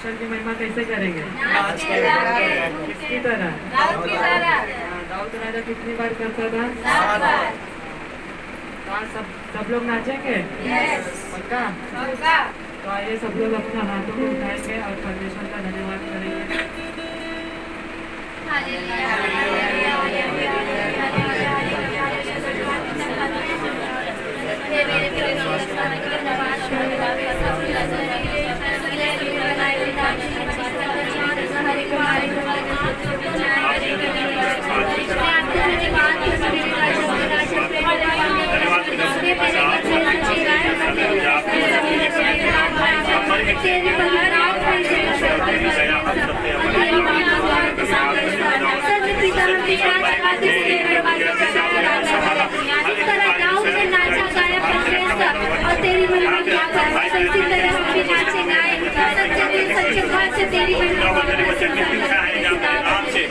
कृष्ण की महिमा कैसे करेंगे? किसकी तरह? दाऊद राजा कितनी बार करता था? 7 बार। तो आज सब लोग नाचेंगे? पक्का? तो आइए सब लोग अपना हाथों को उठाएंगे और परमेश्वर का धन्यवाद करेंगे।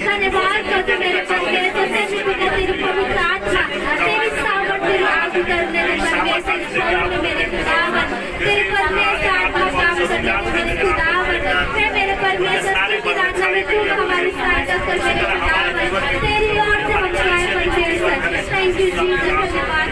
धन्यवाद करते मेरे परमेश्वर तेरी पवित्र आत्मा तेरी सामर्थ तेरी आग करने में परमेश्वर में मेरे खुदावन तेरे परमेश्वर आत्मा काम करने में मेरे खुदावन हे मेरे परमेश्वर की राजा में तू हमारी सहायता कर मेरे खुदावन तेरी ओर से हम चाहे परमेश्वर थैंक यू जीसस धन्यवाद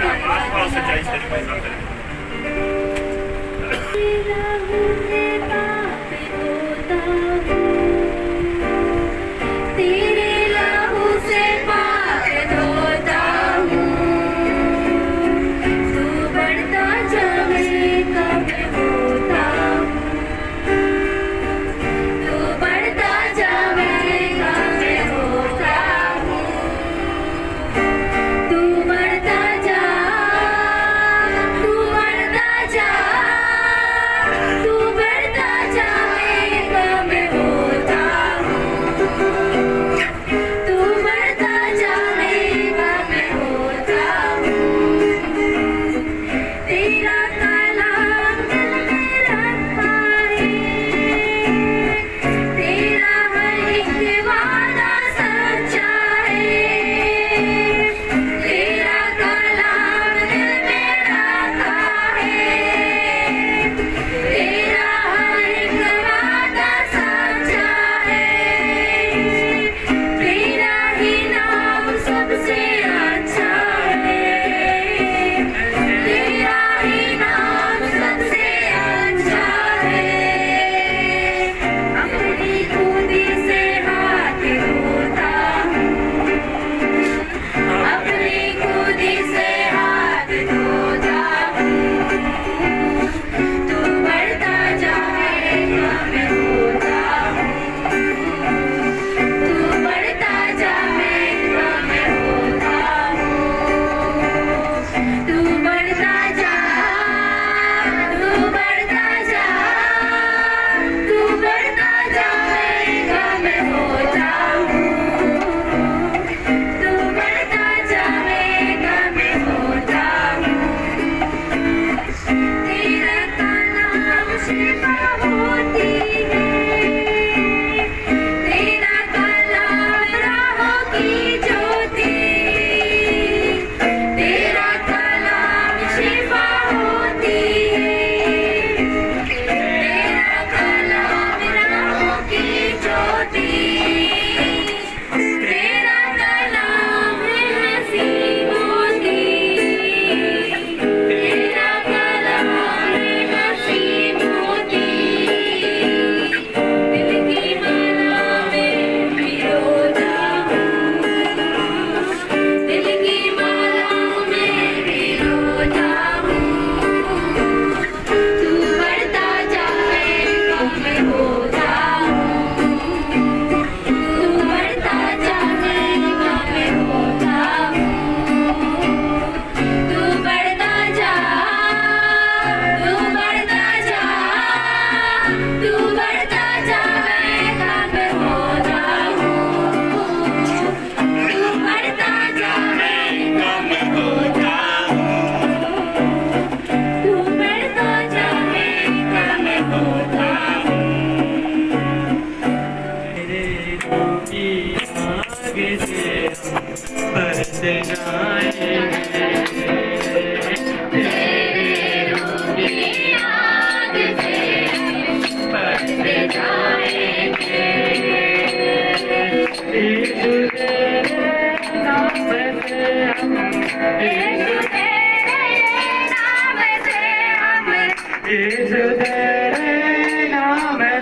जाए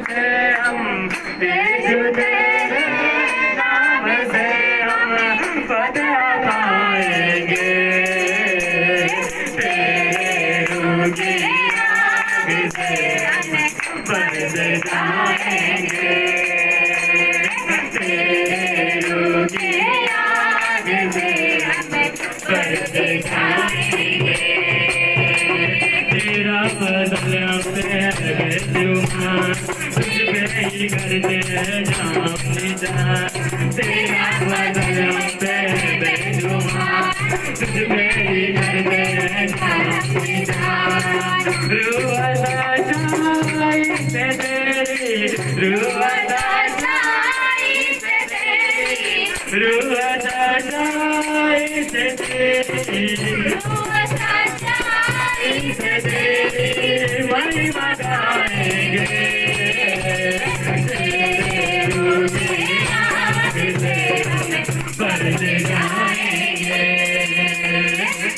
से हम यीशु तेरे नाम से हम फतह पाएंगे तेरे रूह की आग से हम बढ़ जाएंगे तेरे रूह की आग से हम बढ़ जाएंगे तेरा बदल पे बेजुमा तुझ पे ही करते जाने जा तेरा बदल पे बेजुमा तुझ पे ही करते जाने जा रुआता जाई से तेरी रुआता जाई से तेरी रुआता जाई से तेरी रुआता जाई से तेरी महिमा गाएंगे तेरे रूह की आग से हमें बढ़ जाएंगे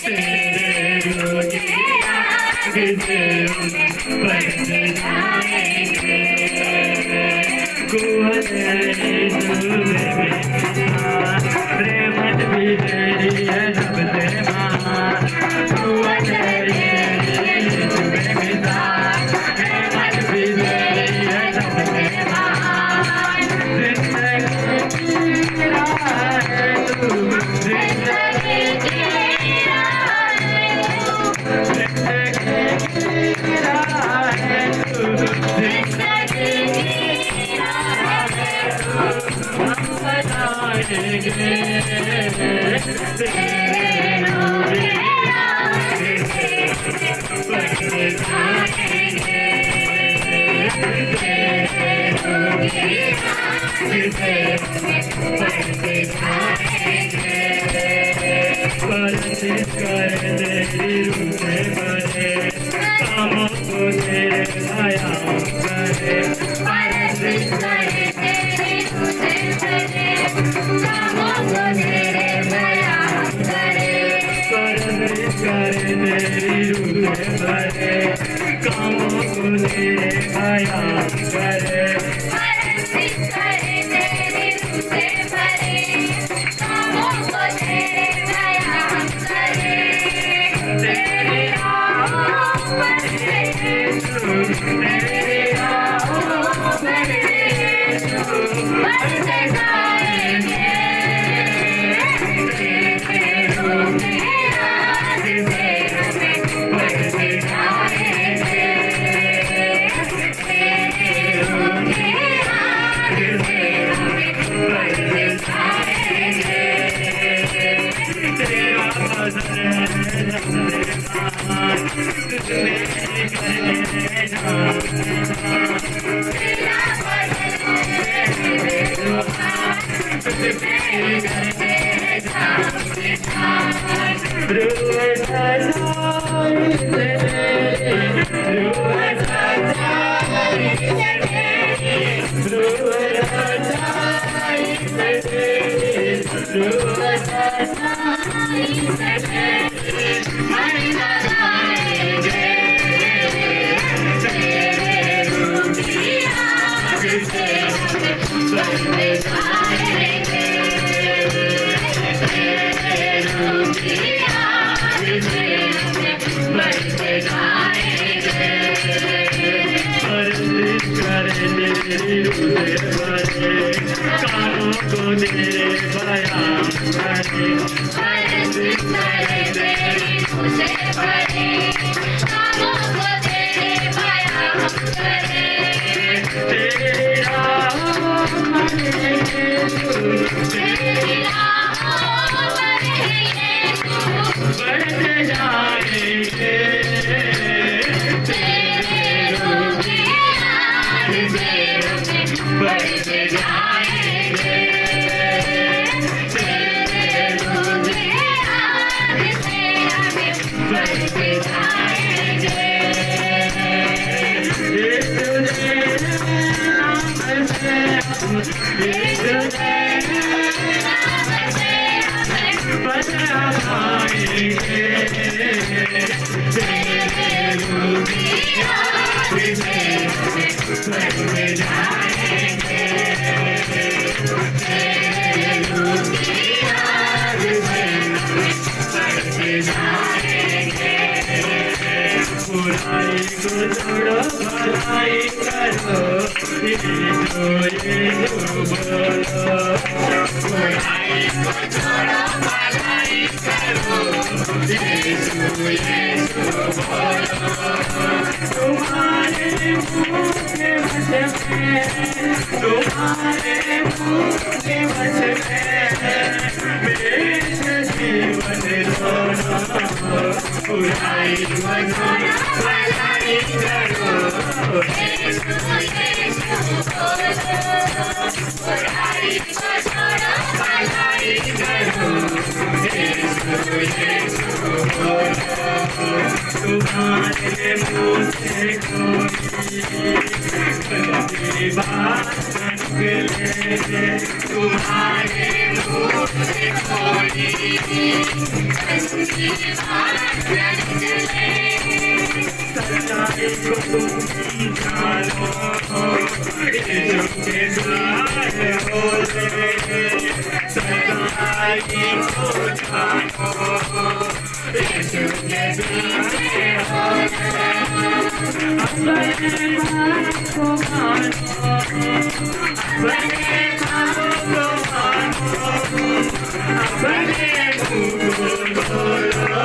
तेरे रूह की आग से हमें बढ़ जाएंगे कुवत है यीशु में प्रेमत भी तेरी है सबसे महान कुवत है यीशु में प्रेमत भी तेरी है सबसे महान जिंदगी की राह है तू जिंदगी की राह है तू जिंदगी की राह है तू जिंदगी की राह है तू हम बताएंगे तेरे रूह की आग से बढ़ जाएंगे तेरे रूह की आग से बढ़ जाएंगे परसिस कर तेरी रूह से भरे कामों को तेरे आया करे परसिस कर तेरी रूह से भरे कामों को तेरे आया करे परसिस कर तेरी रूह से भरे कामों को तेरे आया करे परसिस कर तेरी रूह से भरे कामों को तेरे आया करे तेरी राहों पर यीशु तेरी राहों पर यीशु बढ़ते जाएंगे तेरे रूह की आग से हमें बढ़ते जाएंगे तेरे रूह की आग से हमें बढ़ते जाएंगे तेरा बदल है सबसे महान तुझमें करने जाना तेरा बदल है बेजुबान तुझमें करने जाना रुआता जाई से तेरी रुआता जाई से तेरी रुआता जाई से तेरी रुआता जाई से तेरी महिमा गाएंगे तेरे रूह की आग से हमें बढ़ते जाएंगे तेरे रूह की आग से हमें बढ़ते जाएंगे परसिस कर तेरी रूह से भरे कामों को तेरे बयान करे परसिस कर तेरी रूह से भरे कामों को तेरे बयान करे तेरी राहों पर यीशु तेरी राहों पर यीशु बढ़ते जाएंगे तेरे रूह की आग से हमें बढ़ते जाएंगे तेरे रूह की आग से हमें बढ़ते जाएंगे यीशु तेरे नाम से हम यीशु तेरे नाम से हमें फतह पाएंगे तेरे रूह की आग से हमें स्वर्ग में जाएंगे तेरे रूप की याद में स्वर्ग में जाएंगे बुराई को छोड़ो भलाई करो यीशु बोलो बुराई को छोड़ो भलाई करो यीशु बोलो तुम्हारे मुँह के वश में तुम्हारे मुँह के वश में मेरे जीवन दोनों बुराई को छोड़ो भलाई करो यीशु बोलो बुराई को छोड़ो भलाई करो यीशु बोलो तुम्हारे मुँह से कोई गंदी बात निकले तुम्हारे मुँह से कोई गंदी बात निकले सच्चाई को तुम जानो यीशु के द्वार खोले सच्चाई को जानो यीशु के द्वार अपने मान को मानो अपने कामों को मानो अपने मुँह को बोलो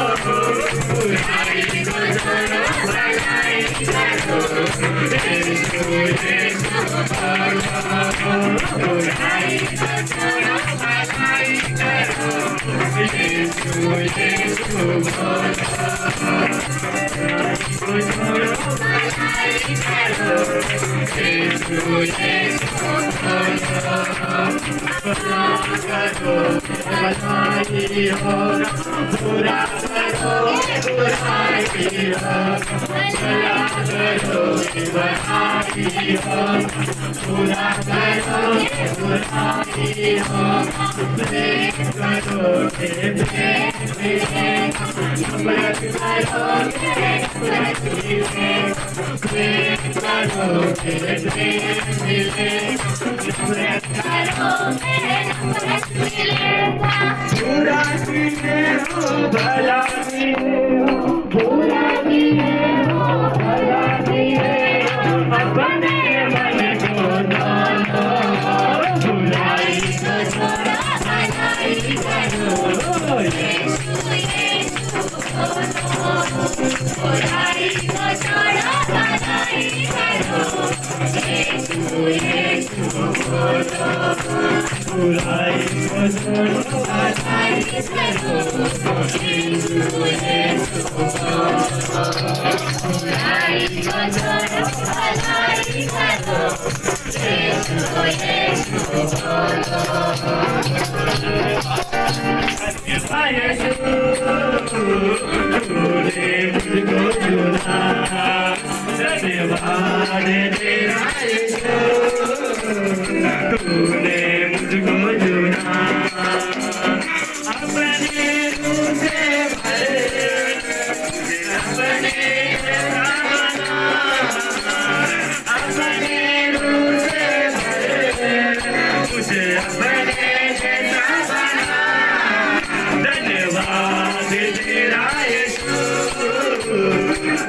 बुराई को छोड़ो भलाई करो यीशु बोलो बुराई को छोड़ो भलाई करो यीशु बोलो भलाई होगा बुरा करोगे बुराई होगा भला करोगे भलाई होगा बुरा करोगे बुराई होगा प्रेम करोगे प्रेम मिलेगा नफरत करोगे नफरत मिलेगा प्रेम करोगे प्रेम मिलेगा नफरत करोगे नफरत मिलेगा बुरा कीजिए हो भला कीजिए बुरा कीजिए हो भला कीजिए अपने मन को डालो बुराई को छोड़ो भलाई करो यीशु बोलो बुराई को छोड़ो भलाई करो यीशु बोलो बुराई को छोड़ो भलाई करो यीशु बोलो बुराई को छोड़ो भलाई करो यीशु बोलो तूने मुझको चुना धन्यवाद तेरा यीशु तूने मुझको चुना अपने रूह से भरे अपने अपने रूह से भरे मुझे अपने जैसा बना धन्यवाद तेरा यीशु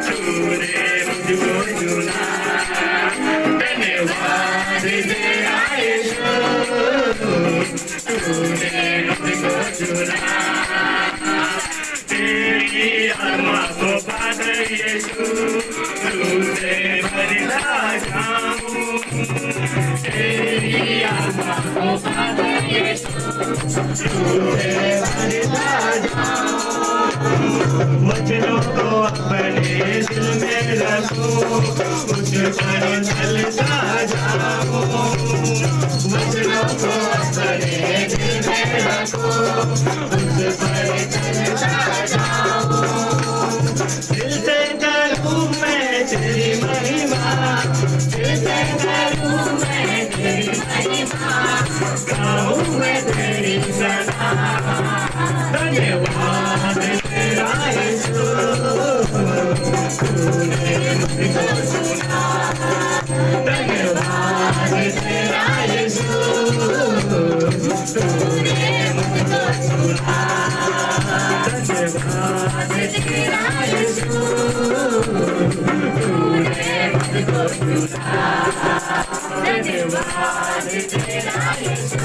तूने मुझको चुना धन्यवाद तेरा यीशु तूने मुझको चुना तेरी आत्मा को पाकर यीशु तुझसे भरना चाहूं तेरी आत्मा को पाकर यीशु तुझसे भरना चाहूं वचनों को अपने दिल में रखूं उस पर चलता जाऊं वचनों को अपने दिल में रखूं उस पर चलता जाऊं दिल से करूं मैं तेरी महिमा दिल से करूं मैं तेरी महिमा गाऊं मैं तेरी सना धन्यवाद तेरा यीशु तूने मुझको चुना धन्यवाद तेरा यीशु, तूने मुझको चुना। धन्यवाद तेरा यीशु,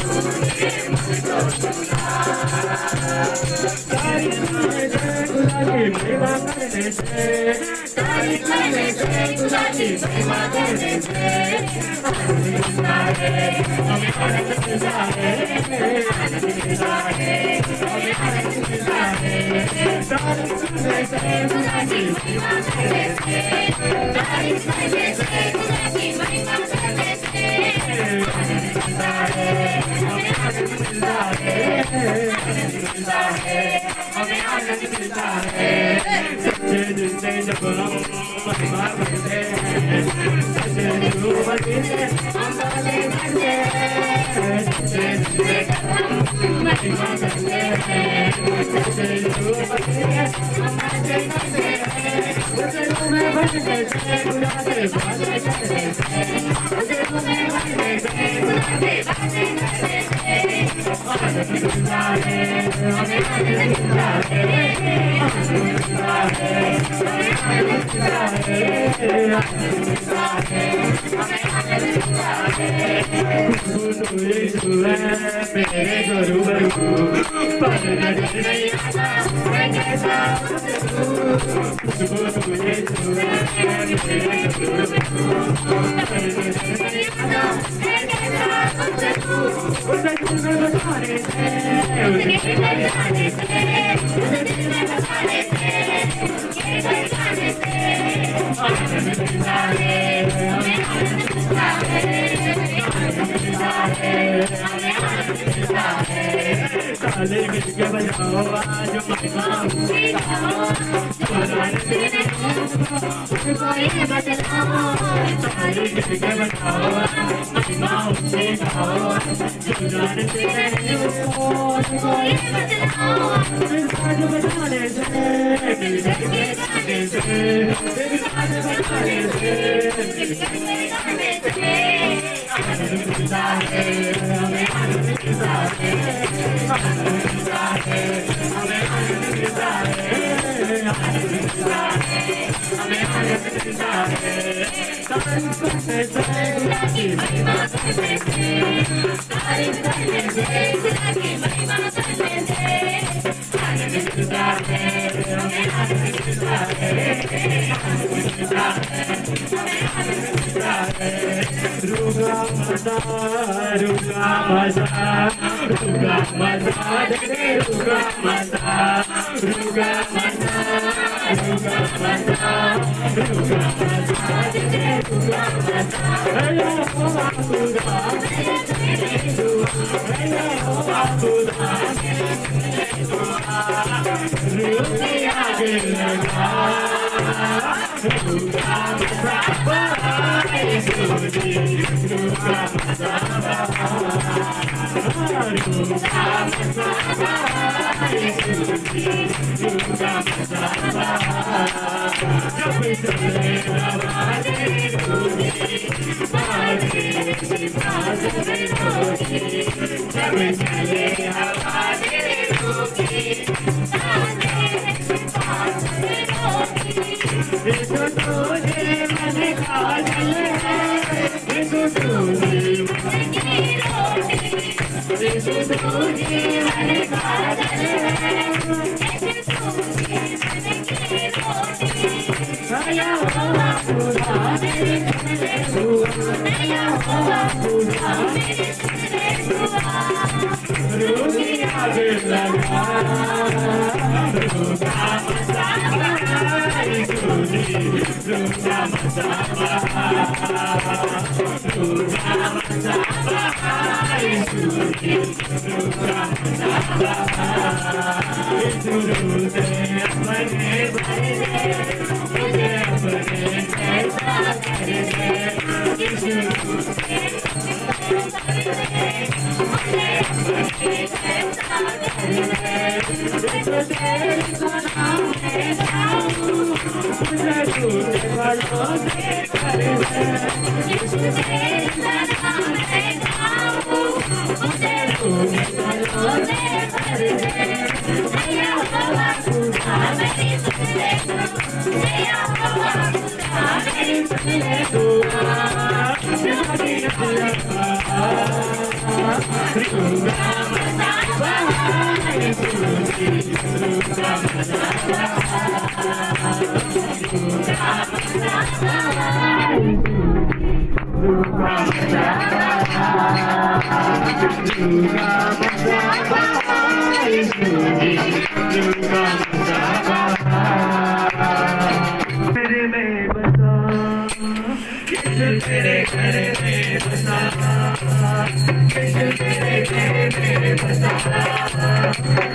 तूने मुझको चुना। तारीफ करने से खुदा की महिमा करने से, तारीफ करने से खुदा की महिमा करने से आनंद मिलता है, हमें आनंद मिलता है, आनंद मिलता है, हमें आनंद मिलता है। तारीफ करने से खुदा की महिमा करने से, तारीफ करने से खुदा की महिमा करने से आनंद मिलता है, हमें आनंद मिलता है, आनंद मिलता है, हमें आनंद मिलता है। सच्चे दिल से जब हम महिमा करते हैं, सच्चे रूबी से हम बातें करते हैं, सच्चे दिल से जब हम महिमा करते हैं, सच्चे रूबी से हम बातें करते हैं। उस रूह में भरने से खुदा से बातें करते हैं, उस रूह में भरने से खुदा से बातें करते हैं। आनंद मिलता है, हमें आनंद मिलता है, आनंद मिलता है, हमें आनंद मिलता है, आनंद मिलता है, हमें आनंद मिलता है। खुशबू यीशु है मेरे गुरुवर, पर नजर नहीं आता मैं कैसा खुशबू। खुशबू यीशु है मेरे गुरुवर, पर नजर नहीं आता मैं कैसा खुशबू। उसे दिल में बसाने से, उसे दिल में बसाने से, उसे दिल में बसाने से, ये बसाने से आनंद मिलता है, हमें आनंद मिलता है, आनंद मिलता है, हमें आनंद मिलता है। ताली मिलके बजाओ आज महिमा उसकी गाओ, पुराने दिन उसको ये बदलाओ। ताली मिलके बजाओ महिमा उसकी गाओ, पुराने दिन उसको ये बदलाओ। दिल साज बजाने से, दिल के गाने से, दिल साज बजाने से, दिल के गाने से आनंद मिलता है, हमें आनंद मिलता है, आनंद मिलता है, हमें आनंद मिलता है, आनंद मिलता है, हमें आनंद मिलता है। तारीफ करने से खुदा की महिमा करने से, तारीफ करने से खुदा की महिमा करने से आनंद मिलता है, हमें आनंद मिलता है, आनंद मिलता है, हमें आनंद मिलता है। रुका मजा, रुका मजा, रुका मजा दे दे, रुका मजा, रुका मजा, रुका मजा, रुका मजा दे दे, रुका मजा। हैया हो खुदा मेरे दुआ, हैया हो खुदा मेरे दुआ, रुके आगे लगा, रुका मजा यीशु जी, रुका मजा, रुका मजा यीशु जी, रुका मजा। जब चले आवाज़े दूरी, बाजे बाजे दूरी, जब चले आवाज़े दूरी, बाजे बाजे दूरी। यीशु तुझे मन काजल है, यीशु तुझे मन की रोटी, यीशु तुझे मन काजल है, यीशु तुझे मन की रोटी। हैया हो खुदा मेरे सुनले दुआ, हैया हो खुदा मेरे सुनले दुआ। रुकी आगे लगा, रुका मजा यीशु जी, रुका मजा, रुका मजा यीशु जी, रुका मजा। यीशु रुके अपने भर दे, मुझे अपने कैसा कर दे, यीशु रुके अपने भर दे, मुझे अपने कैसा कर दे। यीशु तेरी नाम में गाऊं, मुझे झूठे वालों से कर दे, यीशु तेरी नाम में गाऊं, मुझे झूठे वालों से कर दे। तेरे में बसा यीशु तेरे घर में बसा यीशु तेरे घर में बसा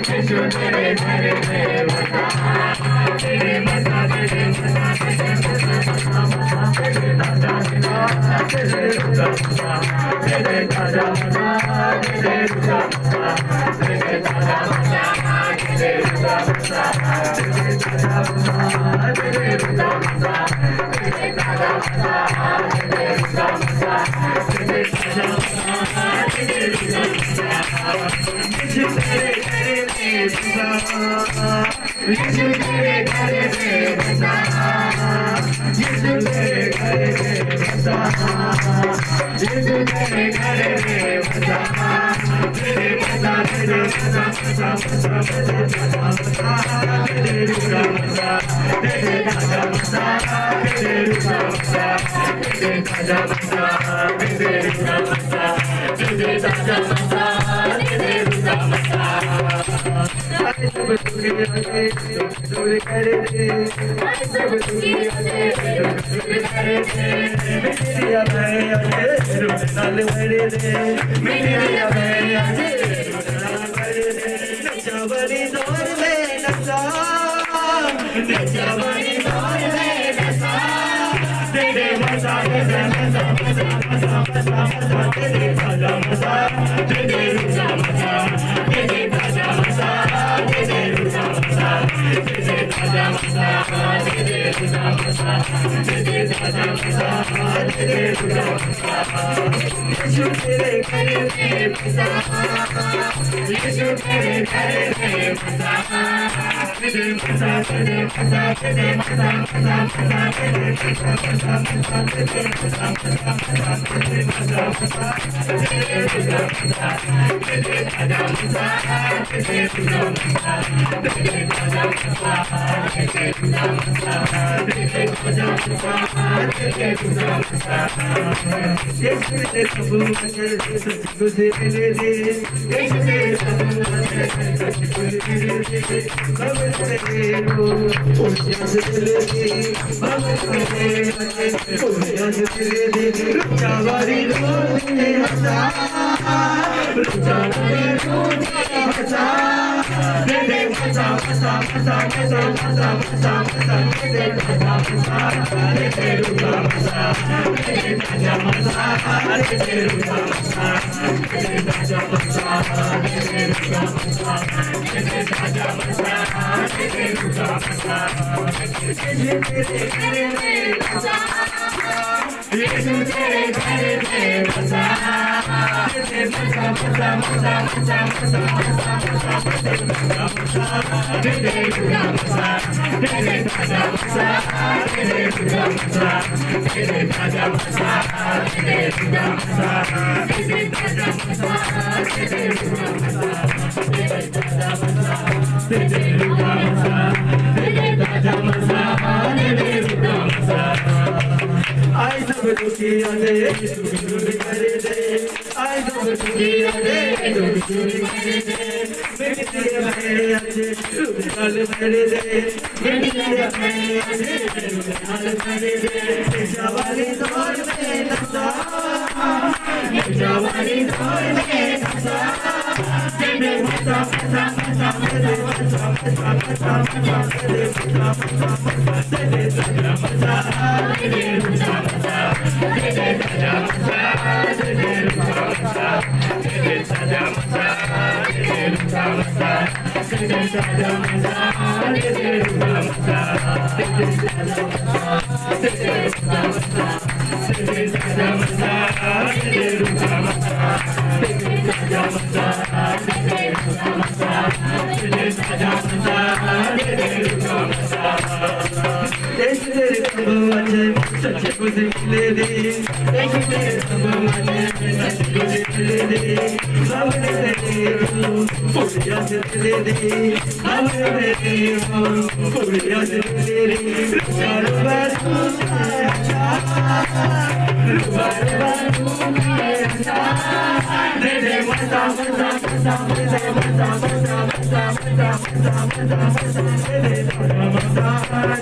यीशु तेरे घर में बसा तेरे मसा तेरे मसा तेरे मसा तेरे दादा तेरे रुदा तेरे दादा तेरे रुदा तेरे दादा तेरे रुदा तेरे दादा तेरे रुदा तेरे दादा देश तेरे सब अच्छे सच्चे खुशी मिले दे देश तेरे सब अच्छे सच्चे खुशी मिले दे सामने तेरे पूरिया से मिले दे सामने तेरे पूरिया से मिले दे चारों बार दे दे मजा मजा मजा मजा मजा मजा मजा मजा मजा मजा दे दे मजा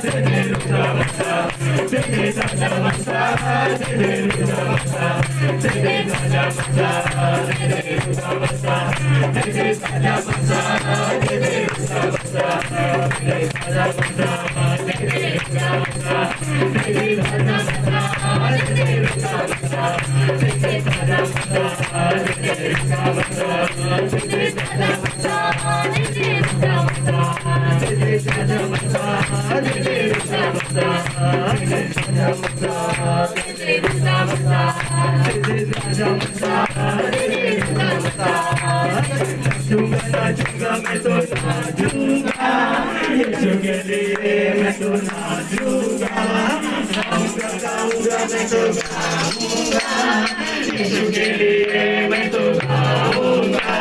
दे दे मजा दे दे मजा मजा दे दे मजा दे दे मजा मजा दे दे मजा दे दे मजा मजा दे दे मजा दे दे मजा मजा दे दे मजा दे दे मजा नाचूंगा मैं तो नाचूंगा यीशु के लिए मैं तो नाचूंगा गाऊंगा गाऊंगा मैं तो गाऊंगा यीशु के लिए मैं तो गाऊंगा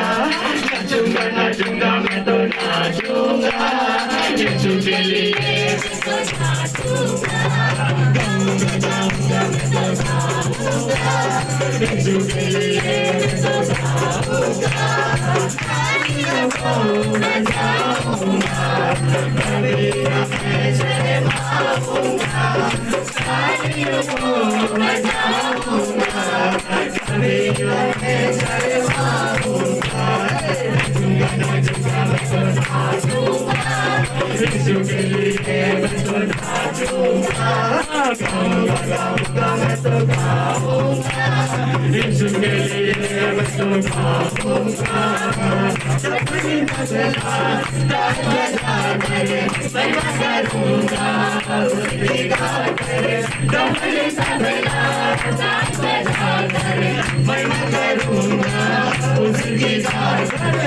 नाचूंगा नाचूंगा मैं तो नाचूंगा यीशु के लिए मैं तो नाचूंगा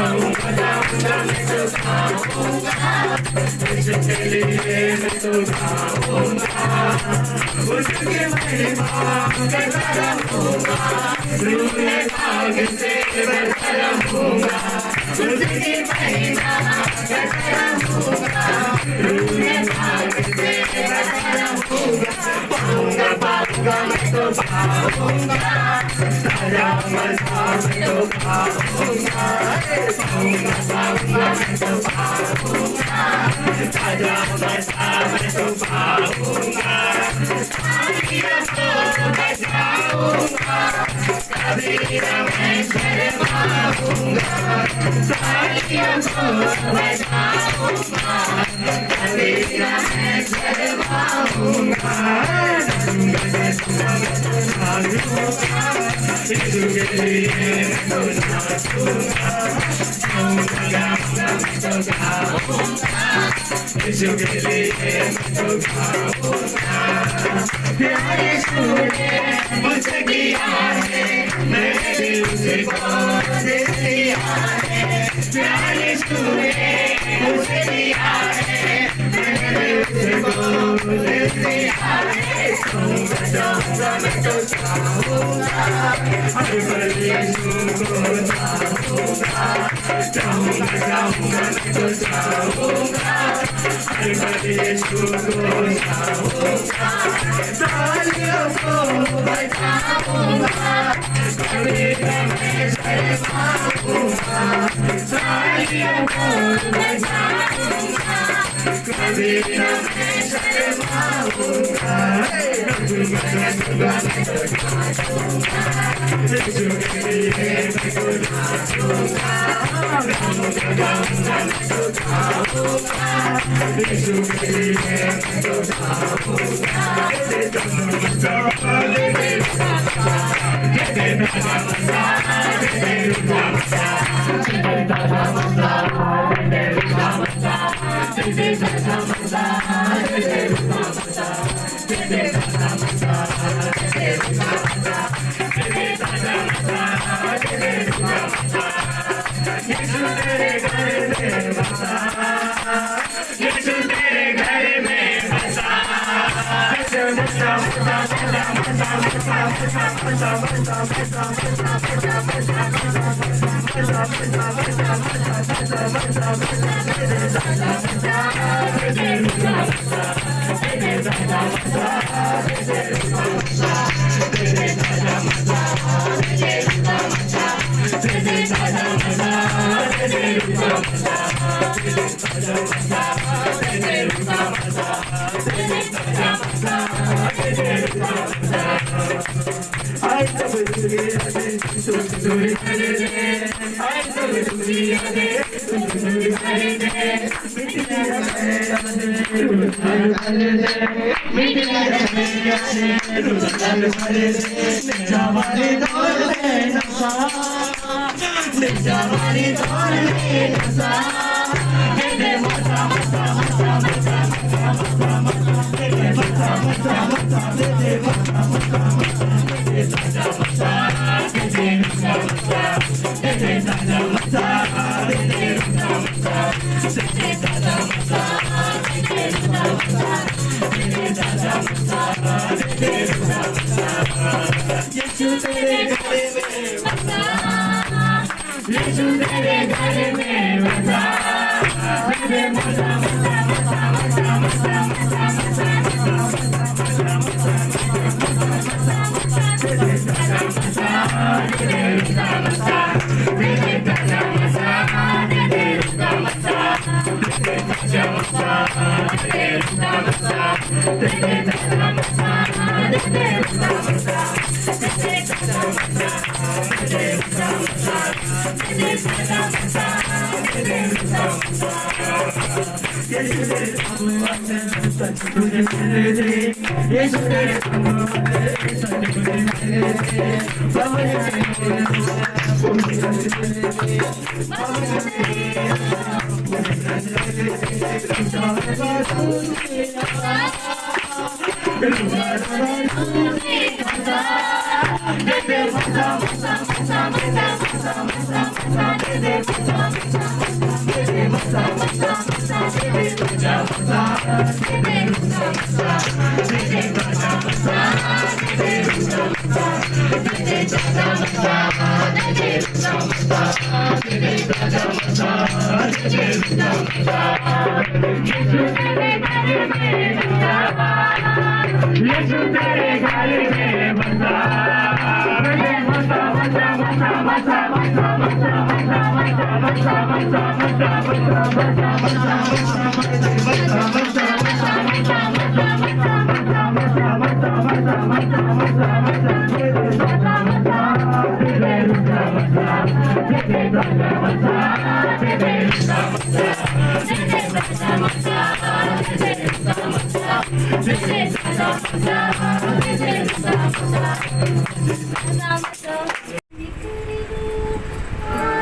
गाऊंगा गाऊंगा मैं तो गाऊंगा यीशु के लिए मैं तो गाऊंगा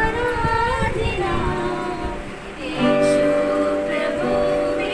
आराधना యేసు ప్రభువే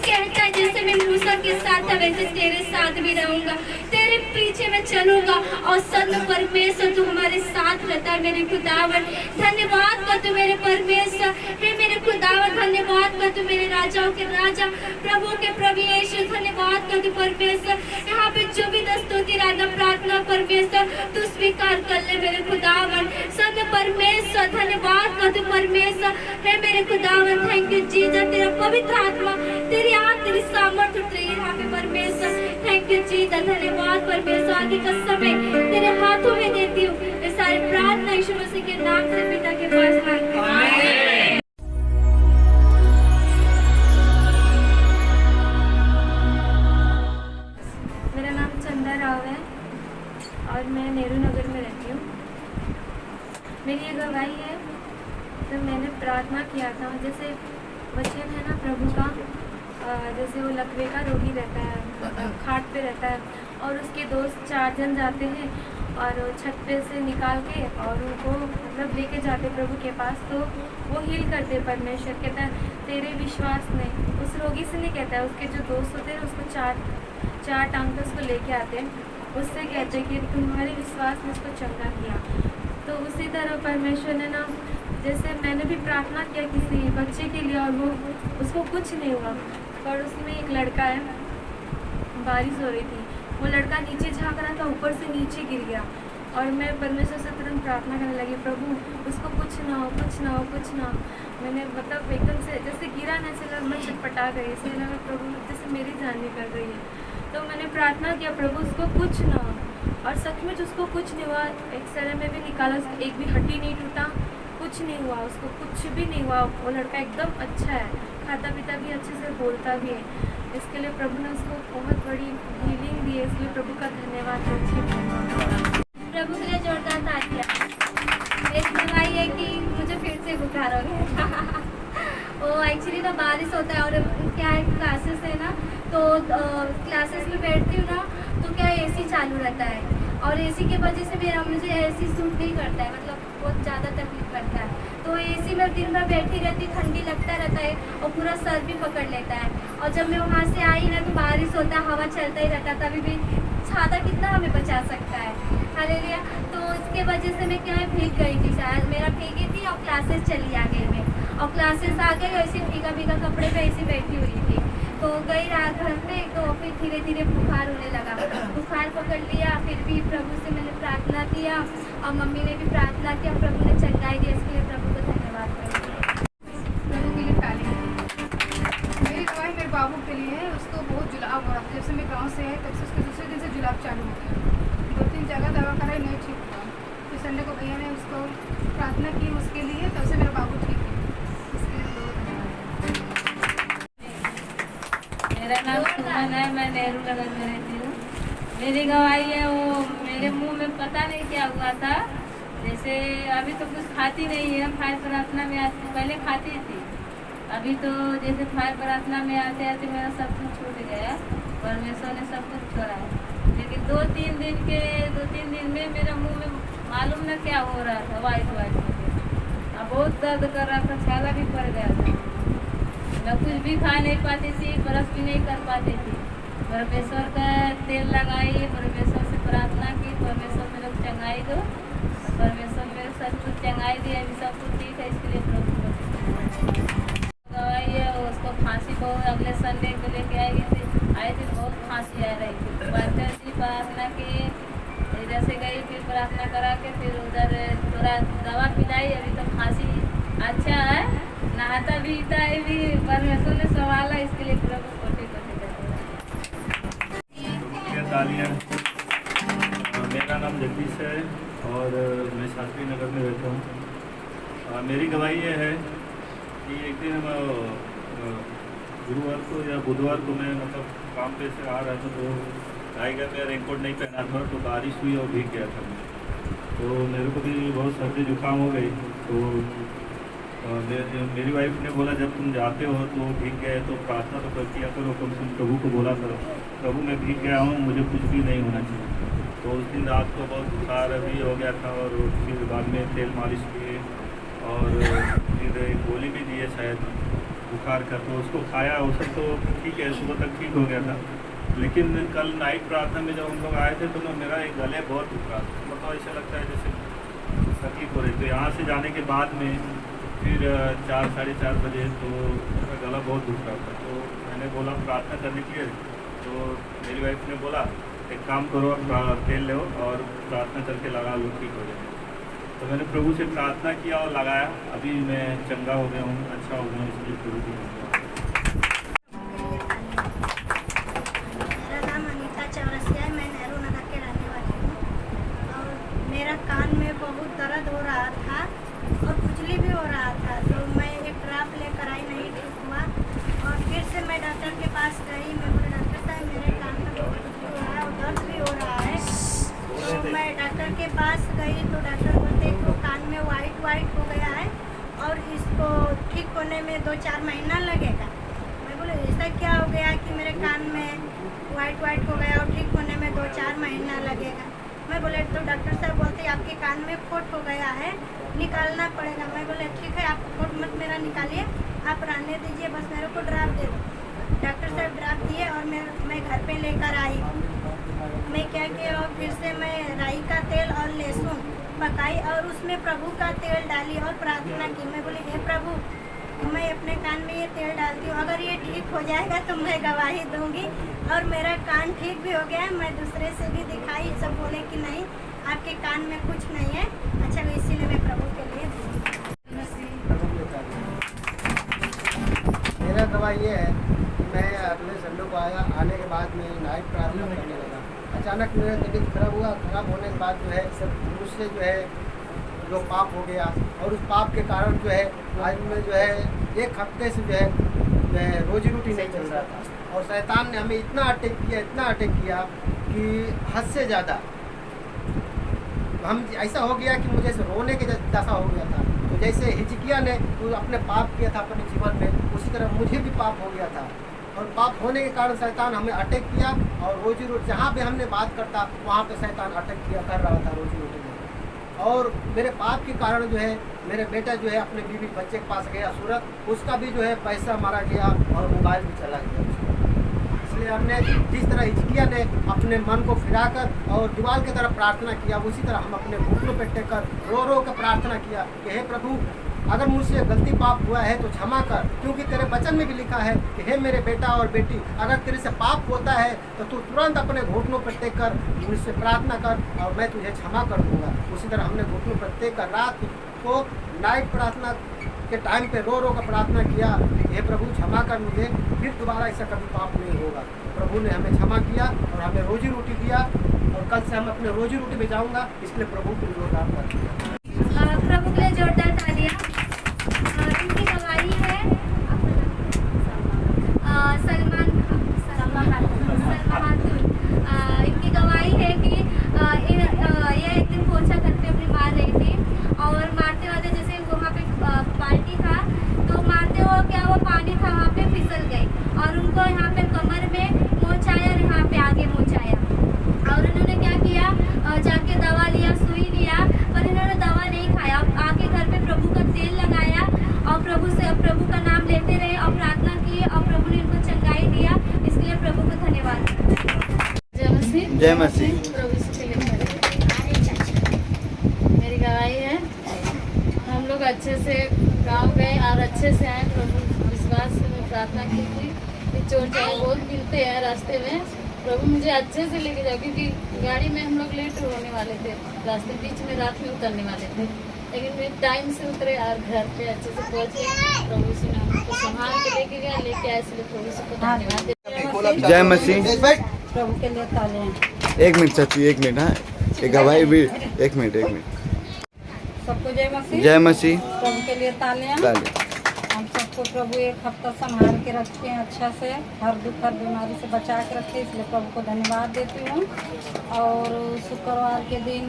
कहता है जैसे मैं मूसा के साथ था वैसे तेरे साथ भी रहूंगा, तेरे पीछे मैं चलूंगा। और सद परमेश्वर तू हमारे साथ रहता है मेरे खुदावन। धन्यवाद कर तू मेरे परमेश्वर, हे मेरे खुदावन। धन्यवाद कर तू मेरे राजाओं के राजा, प्रभु के प्रभु यीशु। धन्यवाद कर तू परमेश्वर। यहाँ पे जो भी स्तुति राधा प्रार्थना परमेश्वर तू स्वीकार कर ले मेरे खुदावन। सद परमेश्वर धन्यवाद कर तू परमेश्वर, हे मेरे खुदावन। थैंक यू जीसस, तेरा पवित्र आत्मा, तेरी आत्मा, तेरी सामर्थ्य उतरी यहाँ पे परमेश्वर। थैंक यू जीसस, धन्यवाद परमेश्वर। आगे का समय तेरे हाथों में देती हूँ। ये सारे प्रार्थना यीशु मसीह के नाम से पिता के पास मांगती हूँ। आमीन। मेरा नाम चंदा राव है और मैं नेहरू नगर में रहती हूँ। मेरी ये गवाही है, तो मैंने प्रार्थना किया था, जैसे वचन है ना प्रभु का, जैसे वो लकवे का रोगी रहता है, खाट पे रहता है और उसके दोस्त 4 जन जाते हैं और छत पे से निकाल के और उनको मतलब लेके जाते प्रभु के पास, तो वो हील करते परमेश्वर। कहता है तेरे विश्वास ने, उस रोगी से नहीं कहता है, उसके जो दोस्त होते हैं उसको चार टांग पे उसको लेके आते हैं, उससे कहते हैं कि तुम्हारे विश्वास ने उसको चंगा किया। तो उसी तरह परमेश्वर ने ना, जैसे मैंने भी प्रार्थना किया किसी बच्चे के लिए और वो उसको कुछ नहीं हुआ, पर उसमें एक लड़का है, बारिश हो रही थी, वो लड़का नीचे झाँक रहा था, ऊपर से नीचे गिर गया और मैं परमेश्वर से तुरंत प्रार्थना करने लगी, प्रभु उसको कुछ ना हो, कुछ ना हो, कुछ ना हो। मैंने मतलब एकदम से जैसे गिरा ना, ऐसे मैं छटपटा गई, इसलिए लगा प्रभु जैसे मेरी जान निकल रही है। तो मैंने प्रार्थना किया प्रभु उसको कुछ ना हो, और सचमुच उसको कुछ नहीं हुआ। एक्सरे में भी निकाला, एक भी हड्डी नहीं टूटा, कुछ नहीं हुआ, उसको कुछ भी नहीं हुआ। वो लड़का एकदम अच्छा है, खाता पीता भी अच्छे से बोलता भी है। इसके लिए प्रभु ने उसको बहुत बड़ी हीलिंग दी है, इसलिए प्रभु का धन्यवाद। प्रभु के लिए जोरदार तालियां। एक गवाही है कि मुझे फिर से बुखार हो गया। वो एक्चुअली ना बारिश होता है और क्या है क्लासेस है ना, तो क्लासेस में बैठती हूँ ना, तो क्या एसी चालू रहता है और एसी की वजह से मुझे एसी सूट नहीं करता है, मतलब बहुत ज़्यादा तकलीफ करता है। तो एसी में दिन भर बैठी रहती, ठंडी लगता रहता है और पूरा सर भी पकड़ लेता है। और जब मैं वहाँ से आई ना तो बारिश होता है, हवा चलता ही रहता, तभी भी छाता कितना हमें बचा सकता है। हालेलुया। तो इसके वजह से मैं क्या है भीग गई थी, शायद मेरा भीगी थी और क्लासेस चली आ गई मैं, और क्लासेस आ गई ऐसे भीगा भीगा कपड़े पे ऐसी बैठी हुई थी। तो गई रात घर पे, तो फिर धीरे धीरे बुखार होने लगा, बुखार पकड़ लिया। फिर भी प्रभु से मैंने प्रार्थना किया और मम्मी ने भी प्रार्थना किया, प्रभु ने चंगाई दी। इसके लिए प्रभु को धन्यवाद करूँगी। प्रभु के लिए ताली। मेरी गवाही मेरे बाबू के लिए है, उसको बहुत जुलाब हो रहा था, जब से मैं गाँव से है तब से उसके दूसरे दिन से जुलाब चालू हो गया। 2-3 जगह दवा कराई, नहीं ठीक हुआ। फिर संडे को भैया ने उसको प्रार्थना की उसके लिए, तब से मेरा बाबू ठीक है। इसके लिए बहुत धन्यवाद। मेरा नाम सुमन है, मैं नेहरू नगर में रहती हूँ। मेरी गवाही है, वो मेरे मुंह में पता नहीं क्या हुआ था, जैसे अभी तो कुछ खाती नहीं है, फायर प्रार्थना में आती, पहले खाती थी, अभी तो जैसे फायर प्रार्थना में आते आते मेरा सब कुछ छूट गया, परमेश्वर ने सब कुछ छोड़ा है। लेकिन 2-3 दिन में मेरा मुंह में मालूम न क्या हो रहा था, वाइट हो गया, बहुत दर्द कर रहा था, छाला भी पड़ गया था, मैं कुछ भी खा नहीं पाती थी, ब्रश भी नहीं कर पाती थी। परमेश्वर का तेल लगाई, परमेश्वर से प्रार्थना की, परमेश्वर मेरे को चंगाई दो, परमेश्वर मेरे सब कुछ चंगाई दी, अभी सब कुछ ठीक है। इसके लिए प्रभु को गवाही है। उसको खांसी बहुत, अगले संडे को लेके आई थी, बहुत खांसी आ रही थी, पास्टर जी प्रार्थना की, इधर से गई, फिर प्रार्थना करा के फिर उधर थोड़ा दवा पिलाई, अभी तो खांसी अच्छा है, नहाता भी भी परमेश्वर ने संभाला। इसके लिए प्रभु कोटि तालियां। मेरा नाम जगदीश है और मैं शास्त्री नगर में रहता हूँ। मेरी गवाही ये है कि एक दिन गुरुवार को या बुधवार को मैं मतलब काम पे से आ रहा था, तो टाइगर में रेनकोट नहीं पहना था, तो बारिश हुई और भीग गया था मैं, तो मेरे को भी बहुत सर्दी जुकाम हो गई। तो मेरी वाइफ ने बोला जब तुम जाते हो तो भीग गए तो प्रार्थना तो कर किया करो, कम से कम प्रभु को बोला करो, प्रभु मैं भीग गया हूँ, मुझे कुछ भी नहीं होना चाहिए। तो उस दिन रात को बहुत बुखार भी हो गया था और फिर बाद में तेल मालिश किए और फिर एक गोली भी दी है शायद, बुखार का, तो उसको खाया औषध तो ठीक है, सुबह तक ठीक हो गया था। लेकिन कल नाइट प्रार्थना में जब हम लोग आए थे तो ना मेरा एक गले बहुत दुख रहा था, मतलब ऐसा लगता है जैसे तकलीफ हो रही। तो यहाँ से जाने के बाद में फिर 4 साढ़े 4 बजे तो मेरा गला बहुत दुख रहा था। तो मैंने बोला प्रार्थना करने के लिए, तो मेरी वाइफ ने बोला एक काम करो, तेल लो और प्रार्थना करके लगा लो, ठीक हो जाएगा। तो मैंने प्रभु से प्रार्थना किया और लगाया, अभी मैं चंगा हो गया हूँ, अच्छा हो गया, इसलिए प्रभु की धन्यवाद। मेरा नाम अनीता चौरसिया है, मैं नेहरू नगर के रहने वाली हूँ। और मेरा कान में बहुत दर्द हो रहा था और खुजली भी हो रहा था, तो मैं एक ड्राप लेकर आई, नहीं ठीक हुआ। और फिर से मैं डॉक्टर के पास गई, मैं बोले डॉक्टर साहब मेरे कान में बहुत खुजली हो रहा है और दर्द भी हो रहा है। तो मैं डॉक्टर के पास गई तो डॉक्टर बोलते तो कान में वाइट हो गया है और इसको ठीक होने में 2-4 महीना लगेगा। मैं बोले ऐसा क्या हो गया कि मेरे कान में वाइट हो गया और ठीक होने में 2-4 महीना लगेगा। मैं बोले तो डॉक्टर साहब बोलते आपके कान में खोट हो गया है, निकालना पड़ेगा। मैं बोले ठीक है, आप खोट मत मेरा निकालिए, आप रहने दीजिए, बस मेरे को ड्राप दे दो। डॉक्टर साहब ड्राप दिए और मैं घर पे लेकर आई। मैं क्या किया, और फिर से मैं राई का तेल और लहसुन पकाई और उसमें प्रभु का तेल डाली और प्रार्थना की। मैं बोली हे प्रभु, मैं अपने कान में ये तेल डालती हूँ, अगर ये ठीक हो जाएगा तो मैं गवाही दूंगी। और मेरा कान ठीक भी हो गया। मैं दूसरे से भी दिखाई, सब बोले कि नहीं आपके कान में कुछ नहीं है। अच्छा, इसीलिए मैं प्रभु के लिए दूंगी। मेरा गवाही ये है कि मैं अगले संडे को आया, आने के बाद में नाइट प्रार्थना करने लगा। अचानक मेरा तबीयत खराब होने के बाद जो है मुझसे जो है जो पाप हो गया और उस पाप के कारण जो है आज में जो है 1 हफ्ते से जो है रोजी रोटी नहीं चल रहा था। और शैतान ने हमें इतना अटैक किया कि हद से ज़्यादा हम ऐसा हो गया कि मुझे रोने की दशा हो गया था। तो जैसे हिजकिया ने अपने पाप किया था अपने जीवन में, उसी तरह मुझे भी पाप हो गया था। और पाप होने के कारण शैतान हमें अटैक किया और रोजी रोटी जहाँ पे हमने बात करता वहाँ पे शैतान अटैक कर रहा था रोजी रोटी में। और मेरे पाप के कारण जो है मेरे बेटा जो है अपने बीवी बच्चे के पास गया सूरत, उसका भी जो है पैसा मारा गया और मोबाइल भी चला गया। इसलिए हमने जिस तरह हिजकिया ने अपने मन को फिराकर और दीवार की तरफ प्रार्थना किया, उसी तरह हम अपने घुटनों पे टेककर रो कर प्रार्थना किया कि हे प्रभु, अगर मुझसे गलती पाप हुआ है तो क्षमा कर, क्योंकि तेरे वचन में भी लिखा है कि हे मेरे बेटा और बेटी, अगर तेरे से पाप होता है तो तू तुरंत अपने घुटनों पर टेक कर मुझसे प्रार्थना कर और मैं तुझे क्षमा कर दूंगा। उसी तरह हमने घुटनों पर टेक कर रात को नाइट प्रार्थना के टाइम पे रो कर प्रार्थना किया, हे प्रभु क्षमा कर मुझे, फिर दोबारा ऐसा कभी पाप नहीं होगा। प्रभु ने हमें क्षमा किया और हमें रोजी रोटी दिया और कल से हम अपने रोजी रोटी में जाऊँगा, इसलिए प्रभु को जोरदार कर प्रभु के लिए जोरदार तालियां। इनकी गवाही है सलमा खातून। इनकी गवाही है कि ये एक दिन पोछा करते अपनी मार रही थी और मारते जैसे वहाँ पे बाल्टी था तो मारते हुए क्या वो पानी था वहाँ पे फिसल गई और उनको यहाँ पे कमर में मोच आया और यहाँ पे आगे मोच आया। और इन्होंने क्या किया, जाके दवा लिया, सुई लिया, पर इन्होंने दवा नहीं खाया। आके घर पे प्रभु का तेल लगाया और प्रभु का नाम लेते रहे और प्रार्थना की और प्रभु ने इनको चंगाई दिया। इसलिए प्रभु को धन्यवाद। जय मसीह। मेरी गवाही है, हम लोग अच्छे से गाँव गए और अच्छे से आए। प्रभु विश्वास से मैं प्रार्थना की थी कि चोर चाहे बहुत मिलते हैं रास्ते में, प्रभु मुझे अच्छे से लेके जाओ, क्योंकि गाड़ी में हम लोग लेट होने वाले थे, रास्ते बीच में रात में उतरने वाले थे, लेकिन वे टाइम से उतरे और घर पे अच्छे से पहुँचे। प्रभु से हमको संभाल के लेके गया, लेके आए, इसलिए प्रभु से धन्यवाद। जय मसीह। प्रभु के लिए तालियां। 1 मिनट चाची, 1 मिनट। हाँ, ये गवाही भी 1 मिनट। सबको जय मसीह। जय मसीह। प्रभु के लिए तालियां। हम सबको प्रभु एक हफ्ता संभाल के रखे हैं, अच्छा से हर दुख हर बीमारी से बचा के रखे, इसलिए प्रभु को धन्यवाद देती हूँ। और शुक्रवार के दिन